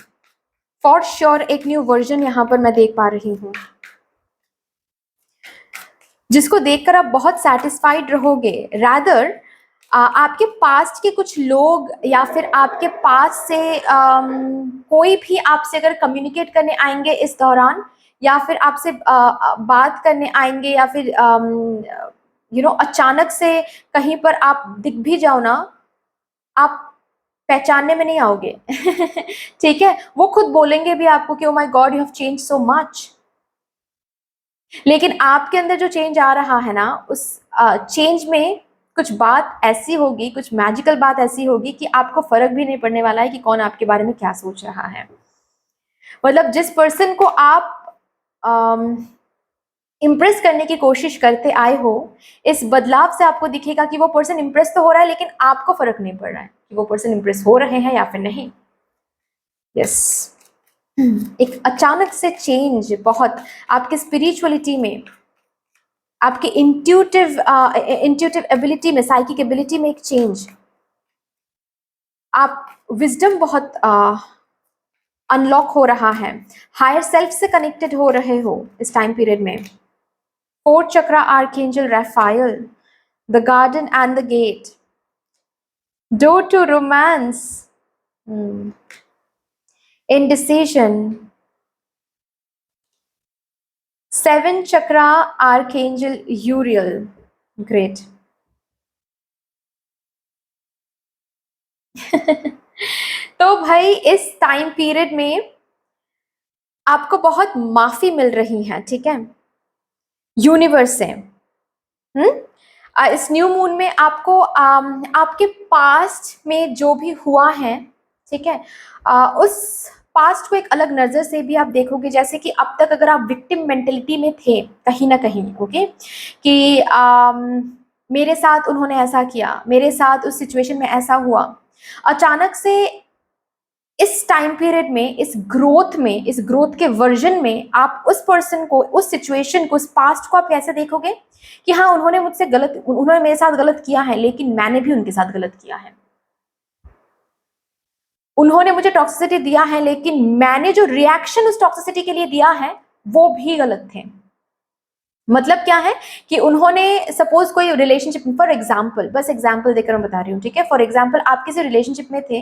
फॉर श्योर एक न्यू वर्जन यहाँ पर मैं देख पा रही हूँ, जिसको देखकर आप बहुत सेटिस्फाइड रहोगे। रादर आपके पास्ट के कुछ लोग या फिर आपके पास से कोई भी आपसे अगर कम्युनिकेट करने आएंगे इस दौरान, या फिर आपसे बात करने आएंगे, या फिर अचानक से कहीं पर आप दिख भी जाओ ना, आप पहचानने में नहीं आओगे ठीक है, वो खुद बोलेंगे भी आपको कि oh my God you have change so much. लेकिन आपके अंदर जो चेंज आ रहा है ना, उस चेंज में कुछ बात ऐसी होगी, कुछ मैजिकल बात ऐसी होगी कि आपको फर्क भी नहीं पड़ने वाला है कि कौन आपके बारे में क्या सोच रहा है। मतलब जिस पर्सन को आप इम्प्रेस करने की कोशिश करते आए हो, इस बदलाव से आपको दिखेगा कि वो पर्सन इम्प्रेस तो हो रहा है लेकिन आपको फर्क नहीं पड़ रहा है कि वो पर्सन इम्प्रेस हो रहे हैं या फिर नहीं। यस, एक अचानक से चेंज बहुत आपके स्पिरिचुअलिटी में, आपके इंट्यूटिव एबिलिटी में, साइकिक एबिलिटी में एक चेंज, आप विजडम बहुत अनलॉक हो रहा है, हायर सेल्फ से कनेक्टेड हो रहे हो इस टाइम पीरियड में। Fourth chakra archangel Raphael, the garden and the gate, door to romance, indecision, seven chakra archangel Uriel, great तो भाई इस टाइम पीरियड में आपको बहुत माफी मिल रही है, ठीक है, यूनिवर्स से। इस न्यू मून में आपको आपके पास्ट में जो भी हुआ है, ठीक है, उस पास्ट को एक अलग नज़र से भी आप देखोगे। जैसे कि अब तक अगर आप विक्टिम मेंटेलिटी में थे कहीं ना कहीं, ओके, कि मेरे साथ उन्होंने ऐसा किया, मेरे साथ उस सिचुएशन में ऐसा हुआ, अचानक से इस टाइम पीरियड में, इस ग्रोथ में, इस ग्रोथ के वर्जन में आप उस पर्सन को, उस सिचुएशन को, उस पास्ट को आप कैसे देखोगे कि हाँ, उन्होंने मेरे साथ गलत किया है, लेकिन मैंने भी उनके साथ गलत किया है। उन्होंने मुझे टॉक्सिसिटी दिया है, लेकिन मैंने जो रिएक्शन उस टॉक्सिसिटी के लिए दिया है वो भी गलत थे। मतलब क्या है कि उन्होंने सपोज कोई रिलेशनशिप, फॉर एग्जाम्पल, बस एग्जाम्पल देकर मैं बता रही हूँ, ठीक है, फॉर एग्जाम्पल आप किसी रिलेशनशिप में थे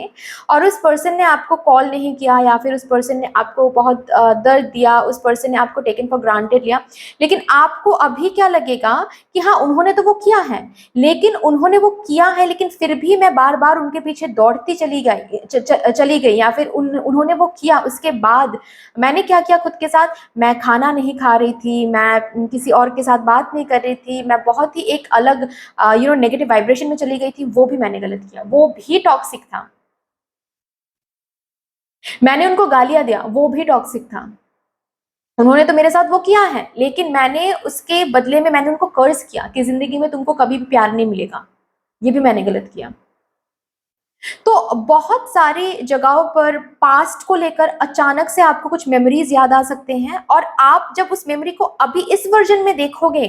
और उस पर्सन ने आपको कॉल नहीं किया, या फिर उस पर्सन ने आपको बहुत दर्द दिया, उस पर्सन ने आपको टेकन फॉर ग्रांटेड लिया, लेकिन आपको अभी क्या लगेगा कि हाँ, उन्होंने तो वो किया है, लेकिन उन्होंने वो किया है, लेकिन फिर भी मैं बार बार उनके पीछे दौड़ती चली गई, या फिर उन्होंने वो किया, उसके बाद मैंने क्या किया खुद के साथ, मैं खाना नहीं खा रही थी, मैं किसी और के साथ बात नहीं कर रही थी, मैं बहुत ही एक अलग नेगेटिव वाइब्रेशन में चली गई थी, वो भी मैंने गलत किया, वो भी टॉक्सिक था। मैंने उनको गालियां दिया, वो भी टॉक्सिक था। उन्होंने तो मेरे साथ वो किया है, लेकिन मैंने उसके बदले में मैंने उनको कर्ज किया कि जिंदगी में तुमको कभी भी प्यार नहीं मिलेगा, ये भी मैंने गलत किया। तो बहुत सारी जगहों पर पास्ट को लेकर अचानक से आपको कुछ मेमोरीज याद आ सकते हैं, और आप जब उस मेमोरी को अभी इस वर्जन में देखोगे,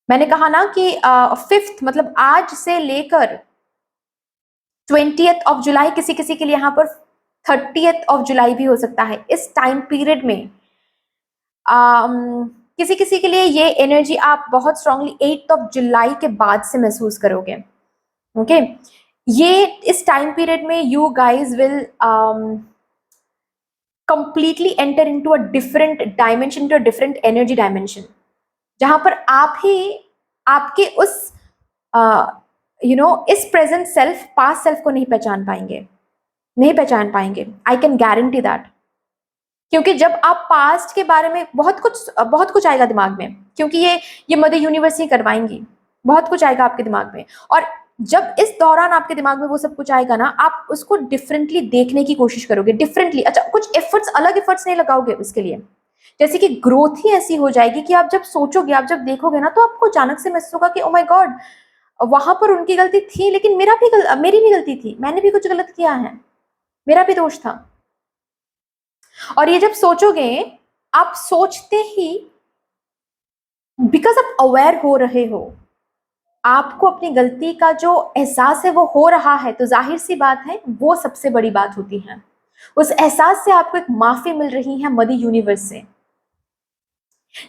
मैंने कहा ना कि 5th मतलब आज से लेकर 20th ऑफ जुलाई, किसी किसी के लिए यहाँ पर 30th ऑफ जुलाई भी हो सकता है, इस टाइम पीरियड में किसी किसी के लिए ये एनर्जी आप बहुत स्ट्रांगली 8th ऑफ जुलाई के बाद से महसूस करोगे। ओके, ये इस टाइम पीरियड में you guys will completely enter into a different dimension, into a different energy dimension, जहां पर आप ही आपके उस इस प्रेजेंट सेल्फ, पास्ट सेल्फ को नहीं पहचान पाएंगे, नहीं पहचान पाएंगे। I can guarantee that. क्योंकि जब आप पास्ट के बारे में बहुत कुछ आएगा दिमाग में, क्योंकि ये मदर यूनिवर्स ही करवाएंगी, बहुत कुछ आएगा आपके दिमाग में, और जब इस दौरान आपके दिमाग में वो सब कुछ आएगा ना, आप उसको डिफरेंटली देखने की कोशिश करोगे, डिफरेंटली। अच्छा, कुछ एफर्ट्स, अलग एफर्ट्स नहीं लगाओगे उसके लिए, जैसे कि ग्रोथ ही ऐसी हो जाएगी कि आप जब सोचोगे, आप जब देखोगे ना, तो आपको अचानक से महसूस होगा कि ओ माय गॉड, वहां पर उनकी गलती थी, लेकिन मेरी भी गलती थी, मैंने भी कुछ गलत किया है, मेरा भी दोष था। और ये जब सोचोगे, आप सोचते ही, बिकॉज आप अवेयर हो रहे हो, आपको अपनी गलती का जो एहसास है वो हो रहा है, तो जाहिर सी बात है वो सबसे बड़ी बात होती है। उस एहसास से आपको एक माफी मिल रही है मदर यूनिवर्स से,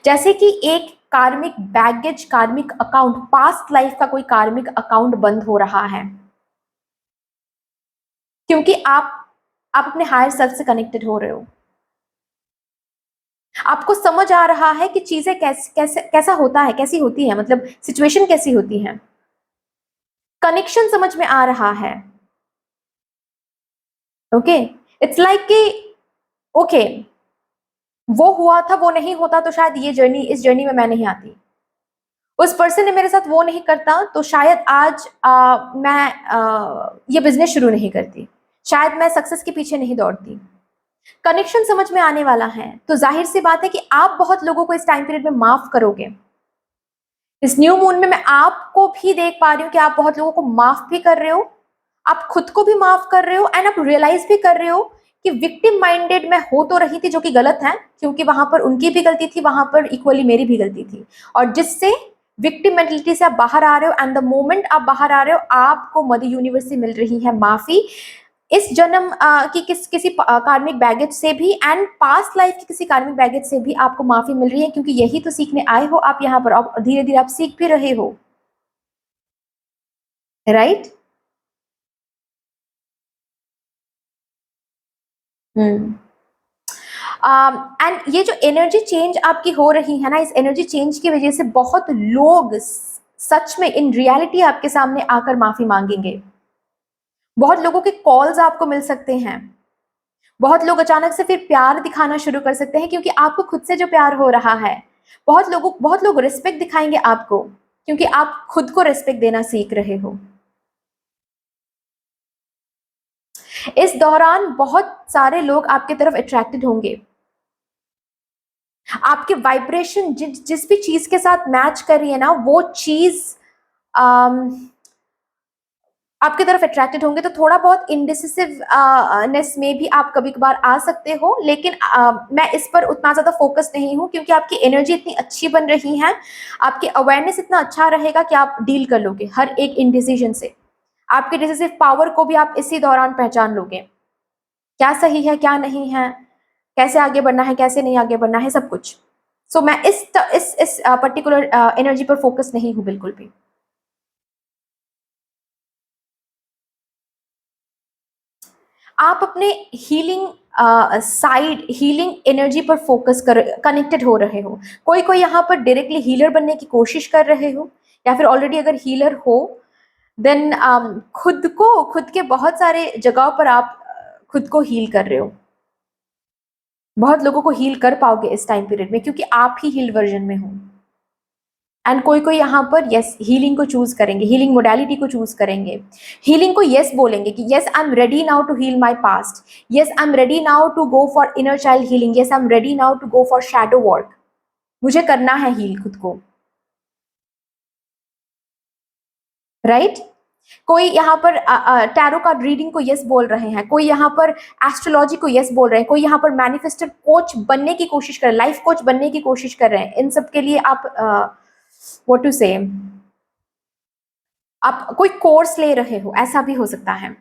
जैसे कि एक कार्मिक बैगेज, कार्मिक अकाउंट, पास्ट लाइफ का कोई कार्मिक अकाउंट बंद हो रहा है, क्योंकि आप अपने हायर सेल्फ से कनेक्टेड हो रहे हो। आपको समझ आ रहा है कि चीजें कैसा होता है, कैसी होती है, मतलब सिचुएशन कैसी होती है, कनेक्शन समझ में आ रहा है। ओके, इट्स लाइक कि ओके, वो हुआ था, वो नहीं होता तो शायद इस जर्नी में मैं नहीं आती, उस पर्सन ने मेरे साथ वो नहीं करता तो शायद आज मैं ये बिजनेस शुरू नहीं करती, शायद मैं सक्सेस के पीछे नहीं दौड़ती। कनेक्शन समझ में आने वाला है, तो जाहिर सी बात है कि आप बहुत लोगों को इस टाइम पीरियड में माफ करोगे। इस न्यू मून में मैं आपको भी देख पा रही हूँ कि आप बहुत लोगों को माफ भी कर रहे हो, आप खुद को भी माफ कर रहे हो, एंड आप रियलाइज भी कर रहे हो कि विक्टिम माइंडेड मैं हो तो रही थी, जो कि गलत है, क्योंकि वहां पर उनकी भी गलती थी, वहां पर इक्वली मेरी भी गलती थी, और जिससे विक्टिम मेंटेलिटी से आप बाहर आ रहे हो, एंड द मोमेंट आप बाहर आ रहे हो, आपको मदर यूनिवर्स से मिल रही है माफी, इस जन्म की किसी कार्मिक बैगेज से भी, एंड पास्ट लाइफ की किसी कार्मिक बैगेज से भी आपको माफी मिल रही है, क्योंकि यही तो सीखने आए हो आप यहाँ पर, अब धीरे धीरे आप सीख भी रहे हो, राइट। एंड ये जो एनर्जी चेंज आपकी हो रही है ना, इस एनर्जी चेंज की वजह से बहुत लोग सच में इन रियलिटी आपके सामने आकर माफी मांगेंगे, बहुत लोगों के कॉल्स आपको मिल सकते हैं, बहुत लोग अचानक से फिर प्यार दिखाना शुरू कर सकते हैं, क्योंकि आपको खुद से जो प्यार हो रहा है, बहुत लोग रिस्पेक्ट दिखाएंगे आपको, क्योंकि आप खुद को रिस्पेक्ट देना सीख रहे हो। इस दौरान बहुत सारे लोग आपकी तरफ अट्रैक्टेड होंगे। आपके वाइब्रेशन जिस भी चीज के साथ मैच कर रही है ना, वो चीज आपकी तरफ अट्रैक्टेड होंगे। तो थोड़ा बहुत इंडिसिसिवनेस में भी आप कभी कभार आ सकते हो, लेकिन मैं इस पर उतना ज़्यादा फोकस नहीं हूँ, क्योंकि आपकी एनर्जी इतनी अच्छी बन रही है, आपकी अवेयरनेस इतना अच्छा रहेगा कि आप डील कर लोगे हर एक इनडिसीजन से। आपके डिसिसिव पावर को भी आप इसी दौरान पहचान लोगे, क्या सही है क्या नहीं है, कैसे आगे बढ़ना है कैसे नहीं आगे बढ़ना है, सब कुछ। सो मैं इस पर्टिकुलर एनर्जी पर फोकस नहीं हूँ बिल्कुल भी। आप अपने हीलिंग साइड, हीलिंग एनर्जी पर फोकस कर कनेक्टेड हो रहे हो। कोई कोई यहाँ पर डायरेक्टली हीलर बनने की कोशिश कर रहे हो, या फिर ऑलरेडी अगर हीलर हो देन खुद के बहुत सारे जगहों पर आप खुद को हील कर रहे हो। बहुत लोगों को हील कर पाओगे इस टाइम पीरियड में, क्योंकि आप ही हील वर्जन में हो। एंड कोई कोई यहाँ पर यस हीलिंग को चूज करेंगे, हीलिंग मोडालिटी को चूज करेंगे, हीलिंग को यस बोलेंगे कि yes I am ready now to heal my past, yes I am ready now to go for inner child healing, yes I am ready now to go for shadow work. मुझे करना है heal खुद को, right? कोई यहाँ पर tarot card reading को yes बोल रहे हैं, कोई यहाँ पर एस्ट्रोलॉजी को यस बोल रहे हैं, कोई यहाँ पर मैनिफेस्टर कोच बनने की कोशिश कर रहे हैं, लाइफ कोच बनने की कोशिश कर रहे हैं। इन सब के लिए आप व्हाट टू से, आप कोई कोर्स ले रहे हो, ऐसा भी हो सकता है,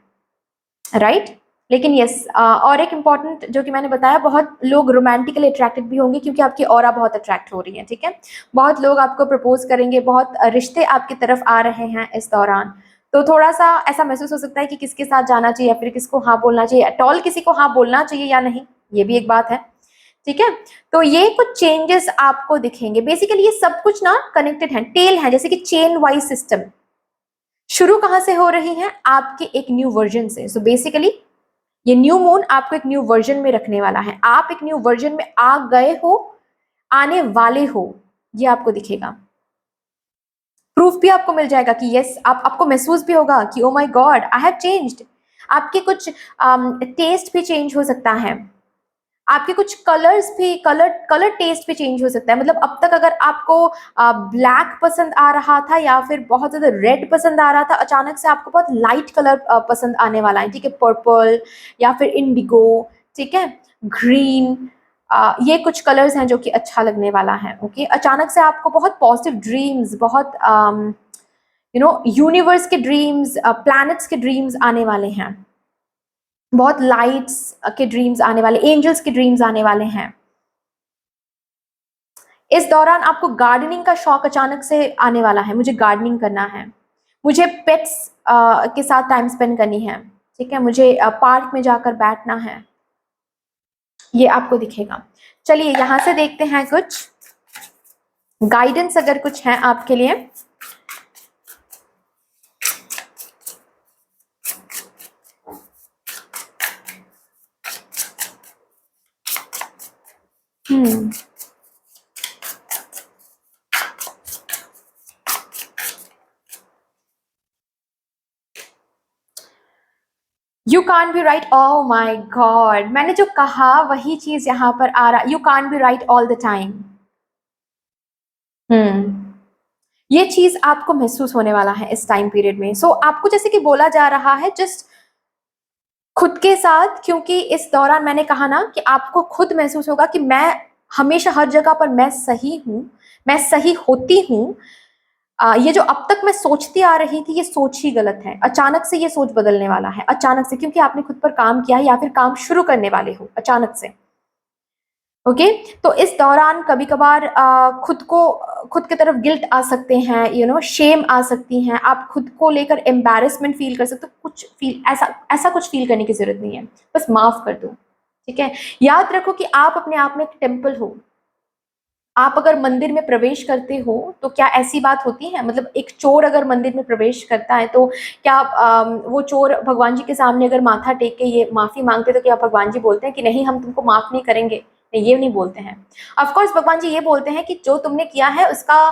राइट? लेकिन यस और एक इम्पॉर्टेंट जो कि मैंने बताया, बहुत लोग रोमांटिकली अट्रैक्टेड भी होंगे, क्योंकि आपकी ऑरा बहुत अट्रैक्ट हो रही है, ठीक है? बहुत लोग आपको प्रपोज करेंगे, बहुत रिश्ते आपकी तरफ आ रहे हैं इस दौरान। तो थोड़ा सा ऐसा महसूस हो सकता है कि किसके साथ जाना चाहिए, या फिर किसको हाँ बोलना चाहिए, एटॉल किसी को हाँ बोलना चाहिए या नहीं, ये भी एक बात है, ठीक है? तो ये कुछ चेंजेस आपको दिखेंगे। बेसिकली ये सब कुछ ना कनेक्टेड है, टेल है, जैसे कि चेन वाइज सिस्टम। शुरू कहाँ से हो रही है? आपके एक न्यू वर्जन से। सो बेसिकली ये न्यू मून आपको एक न्यू वर्जन में रखने वाला है। आप एक न्यू वर्जन में आ गए हो, आने वाले हो, ये आपको दिखेगा। प्रूफ भी आपको मिल जाएगा कि यस, आपको महसूस भी होगा कि oh my God I have changed. आपके कुछ टेस्ट भी चेंज हो सकता है, आपके कुछ कलर्स भी, कलर टेस्ट भी चेंज हो सकता है। मतलब अब तक अगर आपको ब्लैक पसंद आ रहा था, या फिर बहुत ज़्यादा रेड पसंद आ रहा था, अचानक से आपको बहुत लाइट कलर पसंद आने वाला है, ठीक है? पर्पल या फिर इंडिगो, ठीक है, ग्रीन, ये कुछ कलर्स हैं जो कि अच्छा लगने वाला है। ओके, अचानक से आपको बहुत पॉजिटिव ड्रीम्स, बहुत यूनिवर्स के ड्रीम्स, प्लैनेट्स के ड्रीम्स आने वाले हैं, बहुत लाइट्स के ड्रीम्स आने वाले, एंजल्स के ड्रीम्स आने वाले हैं। इस दौरान आपको गार्डनिंग का शौक अचानक से आने वाला है, मुझे गार्डनिंग करना है, मुझे पेट्स के साथ टाइम स्पेंड करनी है, ठीक है, मुझे पार्क में जाकर बैठना है, ये आपको दिखेगा। चलिए यहाँ से देखते हैं कुछ गाइडेंस अगर कुछ है आपके लिए। You can be right, oh my god, मैंने जो कहा वही चीज यहाँ पर आ रहा। You can be right all the time. ये चीज आपको महसूस होने वाला है इस टाइम पीरियड में। सो आपको जैसे कि बोला जा रहा है, जस्ट खुद के साथ, क्योंकि इस दौरान मैंने कहा ना कि आपको खुद महसूस होगा कि मैं हमेशा हर जगह पर मैं सही हूँ, मैं सही होती हूँ। ये जो अब तक मैं सोचती आ रही थी, ये सोच ही गलत है। अचानक से ये सोच बदलने वाला है, अचानक से, क्योंकि आपने खुद पर काम किया है, या फिर काम शुरू करने वाले हो अचानक से। ओके, तो इस दौरान कभी कभार खुद की तरफ गिल्ट आ सकते हैं, शेम आ सकती हैं, आप खुद को लेकर एम्बैरेसमेंट फील कर सकते हो। कुछ फील ऐसा कुछ फील करने की जरूरत नहीं है, बस माफ कर दो, ठीक है? याद रखो कि आप अपने आप में एक टेम्पल हो। आप अगर मंदिर में प्रवेश करते हो तो क्या ऐसी बात होती है, मतलब एक चोर अगर मंदिर में प्रवेश करता है तो क्या वो चोर भगवान जी के सामने अगर माथा टेक के ये माफी मांगते तो क्या भगवान जी बोलते हैं कि नहीं, हम तुमको माफ नहीं करेंगे, ये नहीं बोलते हैं। ऑफ कोर्स भगवान जी ये बोलते हैं कि जो तुमने किया है उसका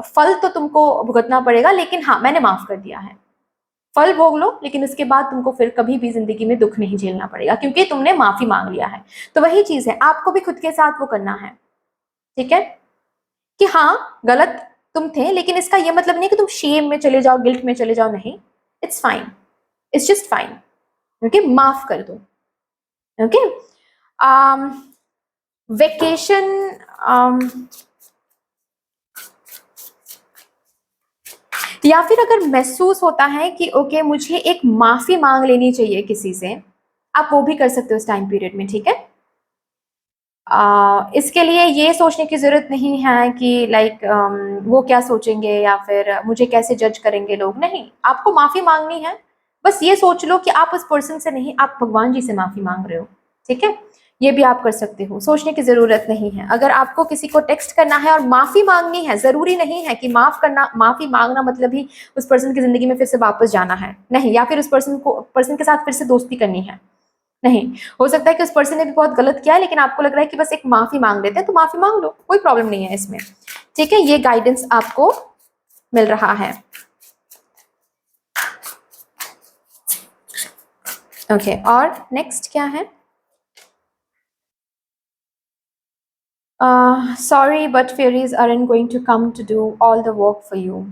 फल तो तुमको भुगतना पड़ेगा, लेकिन हाँ मैंने माफ कर दिया है। फल भोग लो, लेकिन उसके बाद तुमको फिर कभी भी जिंदगी में दुख नहीं झेलना पड़ेगा, क्योंकि तुमने माफी मांग लिया है। तो वही चीज है, आपको भी खुद के साथ वो करना है, ठीक है, कि हाँ गलत तुम थे, लेकिन इसका ये मतलब नहीं कि तुम शेम में चले जाओ, गिल्ट में चले जाओ, नहीं, it's fine, it's just fine, okay, माफ कर दो, ओके। वेकेशन, या फिर अगर महसूस होता है कि ओके मुझे एक माफी मांग लेनी चाहिए किसी से, आप वो भी कर सकते हो इस टाइम पीरियड में, ठीक है। इसके लिए ये सोचने की ज़रूरत नहीं है कि लाइक वो क्या सोचेंगे या फिर मुझे कैसे जज करेंगे लोग, नहीं, आपको माफ़ी मांगनी है। बस ये सोच लो कि आप उस पर्सन से नहीं, आप भगवान जी से माफ़ी मांग रहे हो, ठीक है। ये भी आप कर सकते हो, सोचने की ज़रूरत नहीं है। अगर आपको किसी को टेक्स्ट करना है और माफ़ी मांगनी है, ज़रूरी नहीं है कि माफ़ी मांगना मतलब ही उस पर्सन की ज़िंदगी में फिर से वापस जाना है, नहीं, या फिर उस पर्सन के साथ फिर से दोस्ती करनी है, नहीं। हो सकता है कि उस पर्सन ने भी बहुत गलत किया है, लेकिन आपको लग रहा है कि बस एक माफी मांग लेते हैं, तो माफी मांग लो, कोई प्रॉब्लम नहीं है इसमें, ठीक है। ये गाइडेंस आपको मिल रहा है, ओके। और नेक्स्ट क्या है? Sorry but fairies aren't going to come to do all the work for you.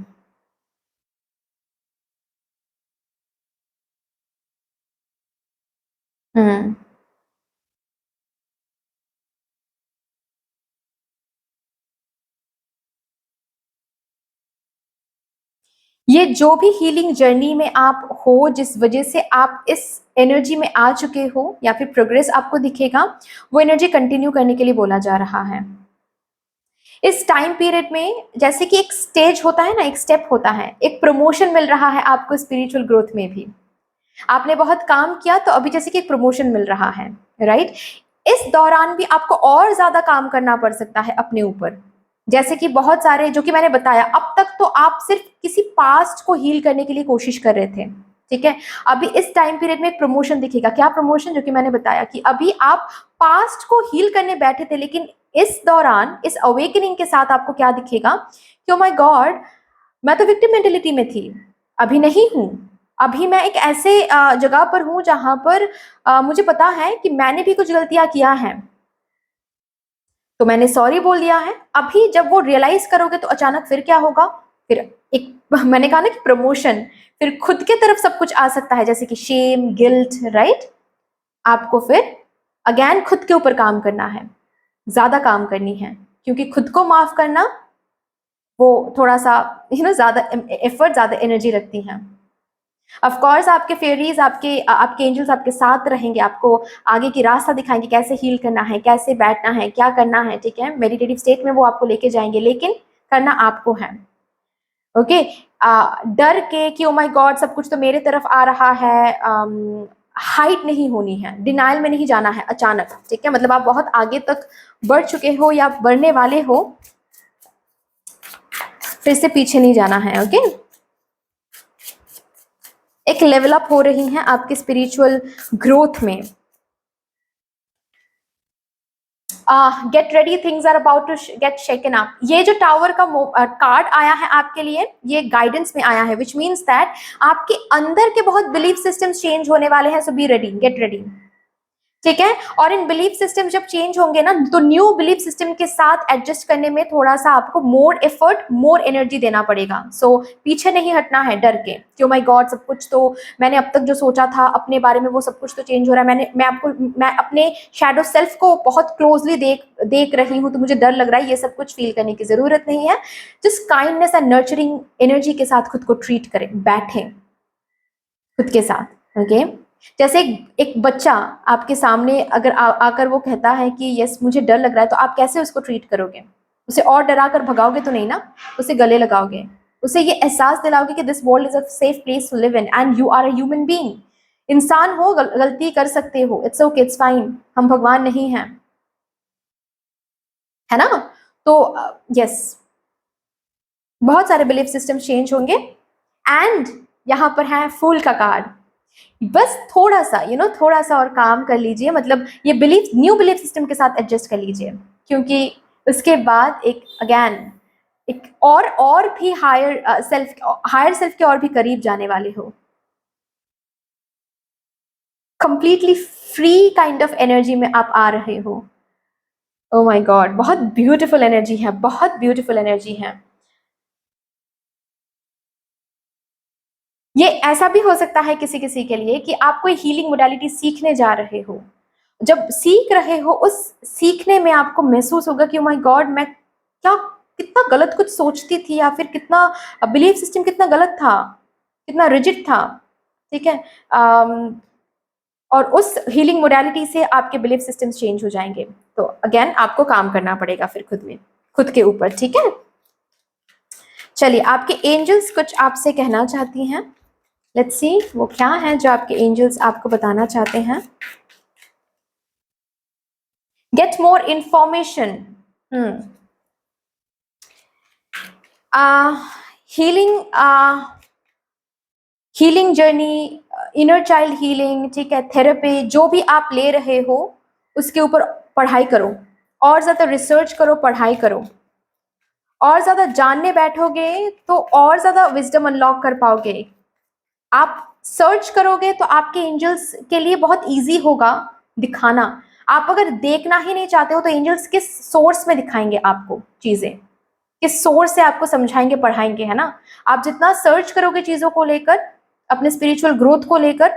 हम्म, ये जो भी हीलिंग जर्नी में आप हो, जिस वजह से आप इस एनर्जी में आ चुके हो या फिर प्रोग्रेस आपको दिखेगा, वो एनर्जी कंटिन्यू करने के लिए बोला जा रहा है। इस टाइम पीरियड में जैसे कि एक स्टेज होता है ना, एक स्टेप होता है, एक प्रमोशन मिल रहा है आपको स्पिरिचुअल ग्रोथ में भी। आपने बहुत काम किया तो अभी जैसे कि एक प्रमोशन मिल रहा है, राइट। इस दौरान भी आपको और ज्यादा काम करना पड़ सकता है अपने ऊपर, जैसे कि बहुत सारे जो कि मैंने बताया, अब तक तो आप सिर्फ किसी पास्ट को हील करने के लिए कोशिश कर रहे थे, ठीक है। अभी इस टाइम पीरियड में एक प्रमोशन दिखेगा। क्या प्रमोशन? जो कि मैंने बताया कि अभी आप पास्ट को हील करने बैठे थे, लेकिन इस दौरान इस अवेकनिंग के साथ आपको क्या दिखेगा कि ओ माय गॉड, मैं तो विक्टिम मेंटेलिटी में थी, अभी नहीं हूं। अभी मैं एक ऐसे जगह पर हूं जहां पर मुझे पता है कि मैंने भी कुछ गलतियां किया है, तो मैंने सॉरी बोल दिया है। अभी जब वो रियलाइज करोगे तो अचानक फिर क्या होगा, फिर एक मैंने कहा ना कि प्रमोशन, फिर खुद के तरफ सब कुछ आ सकता है, जैसे कि शेम, गिल्ट, राइट। आपको फिर अगेन खुद के ऊपर काम करना है, ज्यादा काम करनी है, क्योंकि खुद को माफ करना वो थोड़ा सा ज्यादा एफर्ट, ज्यादा एनर्जी रखती हैं। ऑफ कोर्स आपके फेरीज, आपके आपके एंजल्स आपके साथ रहेंगे, आपको आगे की रास्ता दिखाएंगे, कैसे हील करना है, कैसे बैठना है, क्या करना है, ठीक है। मेडिटेटिव स्टेट में वो आपको लेके जाएंगे, लेकिन करना आपको है, ओके। डर के कि ओ माय गॉड सब कुछ तो मेरे तरफ आ रहा है, हाइट नहीं होनी है, डिनाइल में नहीं जाना है अचानक, ठीक है। मतलब आप बहुत आगे तक बढ़ चुके हो या बढ़ने वाले हो, फिर से पीछे नहीं जाना है, ओके। एक लेवल अप हो रही हैं आपके स्पिरिचुअल ग्रोथ में। Get ready, things are about to get shaken up. ये जो टावर का कार्ड आया है आपके लिए, ये गाइडेंस में आया है, विच मीन्स दैट आपके अंदर के बहुत बिलीफ सिस्टम्स चेंज होने वाले हैं, सो बी रेडी, गेट रेडी, ठीक है। और इन बिलीफ सिस्टम जब चेंज होंगे ना, तो न्यू बिलीफ सिस्टम के साथ एडजस्ट करने में थोड़ा सा आपको मोर एफर्ट, मोर एनर्जी देना पड़ेगा। सो पीछे नहीं हटना है डर के कि ओ माय गॉड सब कुछ तो मैंने अब तक जो सोचा था अपने बारे में वो सब कुछ तो चेंज हो रहा है, मैं अपने शैडो सेल्फ को बहुत क्लोजली देख रही हूँ, तो मुझे डर लग रहा है। ये सब कुछ फील करने की जरूरत नहीं है। Just kindness and nurturing energy के साथ खुद को ट्रीट करें, बैठें खुद के साथ, ओके। जैसे एक बच्चा आपके सामने अगर आकर वो कहता है कि यस मुझे डर लग रहा है, तो आप कैसे उसको ट्रीट करोगे? उसे और डरा कर भगाओगे तो नहीं ना, उसे गले लगाओगे, उसे ये एहसास दिलाओगे कि this world is a safe place to live in and you are a human being. इंसान हो, गलती कर सकते हो, इट्स ओके, इट्स फाइन, हम भगवान नहीं हैं, है ना। तो यस, बहुत सारे बिलीफ सिस्टम चेंज होंगे। एंड यहाँ पर है फूल का कार्ड। बस थोड़ा-सा थोड़ा-सा और काम कर लीजिए, मतलब ये न्यू बिलीफ सिस्टम के साथ एडजस्ट कर लीजिए, क्योंकि उसके बाद एक अगेन एक और भी हायर सेल्फ के और भी करीब जाने वाले हो। Completely free kind of energy में आप आ रहे हो। Oh my God! बहुत ब्यूटीफुल एनर्जी है, बहुत ब्यूटीफुल एनर्जी है। ये ऐसा भी हो सकता है किसी-किसी के लिए कि आप कोई हीलिंग मोडालिटी सीखने जा रहे हो। जब सीख रहे हो, उस सीखने में आपको महसूस होगा कि ओह माय गॉड! मैं क्या कितना गलत कुछ सोचती थी, या फिर कितना बिलीफ सिस्टम कितना गलत था, कितना रिजिड था, ठीक है? और उस हीलिंग मोडालिटी से आपके बिलीफ सिस्टम्स चेंज हो जाएँगे। तो अगेन आपको काम करना पड़ेगा फिर खुद के ऊपर, ठीक है? चलिए, आपके एंजल्स कुछ आपसे कहना चाहती हैं। लेट्स सी वो क्या है जो आपके एंजल्स आपको बताना चाहते हैं। Get more information. Healing healing journey, inner child healing, ठीक है, थेरेपी जो भी आप ले रहे हो उसके ऊपर पढ़ाई करो, और ज़्यादा रिसर्च करो, पढ़ाई करो, और ज़्यादा जानने बैठोगे तो और ज़्यादा विजडम अनलॉक कर पाओगे। आप सर्च करोगे तो आपके एंजल्स के लिए बहुत ईज़ी होगा दिखाना। आप अगर देखना ही नहीं चाहते हो तो एंजल्स किस सोर्स में दिखाएँगे आपको चीज़ें? किस सोर्स से आपको समझाएँगे, पढ़ाएँगे, है ना? आप जितना सर्च करोगे चीज़ों को लेकर, अपने स्पिरिचुअल ग्रोथ को लेकर,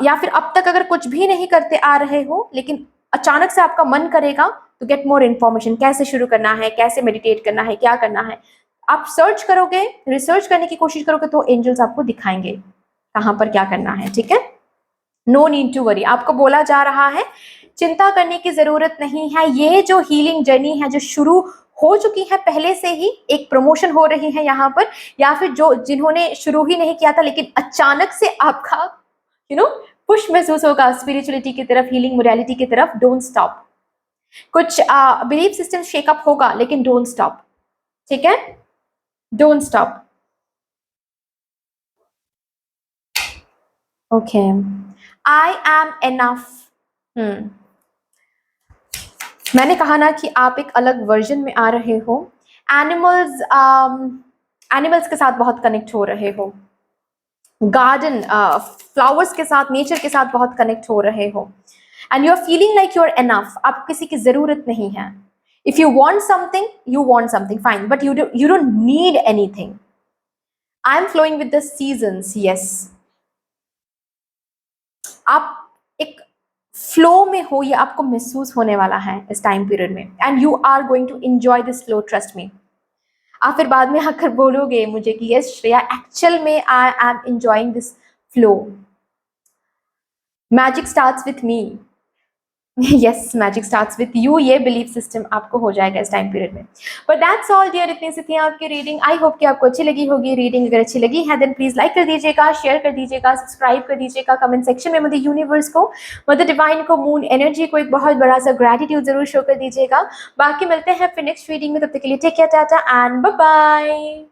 या फिर अब तक अगर कुछ भी नहीं करते आ रहे हो, लेकिन अचानक से आपका मन करेगा तो गेट मोर इन्फॉर्मेशन, कैसे शुरू करना है, कैसे मेडिटेट करना है, क्या करना है। आप सर्च करोगे, रिसर्च करने की कोशिश करोगे तो एंजल्स आपको दिखाएँगे, कहाँ पर क्या करना है, ठीक है? नो नीड टू वरी, आपको बोला जा रहा है, चिंता करने की ज़रूरत नहीं है। ये जो हीलिंग जर्नी है, जो शुरू हो चुकी है पहले से ही, एक प्रमोशन हो रही है यहाँ पर, या फिर जो जिन्होंने शुरू ही नहीं किया था लेकिन अचानक से आपका पुश महसूस होगा स्पिरिचुअलिटी की तरफ, हीलिंग मोडालिटी की तरफ। Don't stop. कुछ बिलीफ सिस्टम शेकअप होगा, लेकिन डोंट स्टॉप, ठीक है? Don't stop. Okay, I am enough. मैंने कहा ना कि आप एक अलग वर्जन में आ रहे हो। एनिमल्स एनिमल्स के साथ बहुत कनेक्ट हो रहे हो, गार्डन, फ्लावर्स के साथ, नेचर के साथ बहुत कनेक्ट हो रहे हो, and you are feeling like you are enough. आपको किसी की ज़रूरत नहीं है। If you want something fine, but you don't need anything. I am flowing with the seasons. Yes, आप एक फ्लो में हो, ये आपको महसूस होने वाला है इस टाइम पीरियड में, and you are going to enjoy this flow, trust me. आप फिर बाद में आकर बोलोगे मुझे कि यस श्रेया, एक्चुअल में I am enjoying this flow. Magic starts with me. Yes, magic starts with you, ये बिलीफ सिस्टम आपको हो जाएगा इस टाइम पीरियड में। बट दैट्स ऑल डियर, इतनी सी थी आपकी रीडिंग। आई होप कि आपको अच्छी लगी होगी रीडिंग। अगर अच्छी लगी है देन प्लीज लाइक कर दीजिएगा, शेयर कर दीजिएगा, सब्सक्राइब कर दीजिएगा, कमेंट सेक्शन में मदर यूनिवर्स को, मदर डिवाइन को, मून एनर्जी को एक बहुत बड़ा सा ग्रेटिट्यूड जरूर शो कर दीजिएगा। बाकी मिलते हैं फिर नेक्स्ट रीडिंग में, तब तक के लिए take care, tata and bye bye.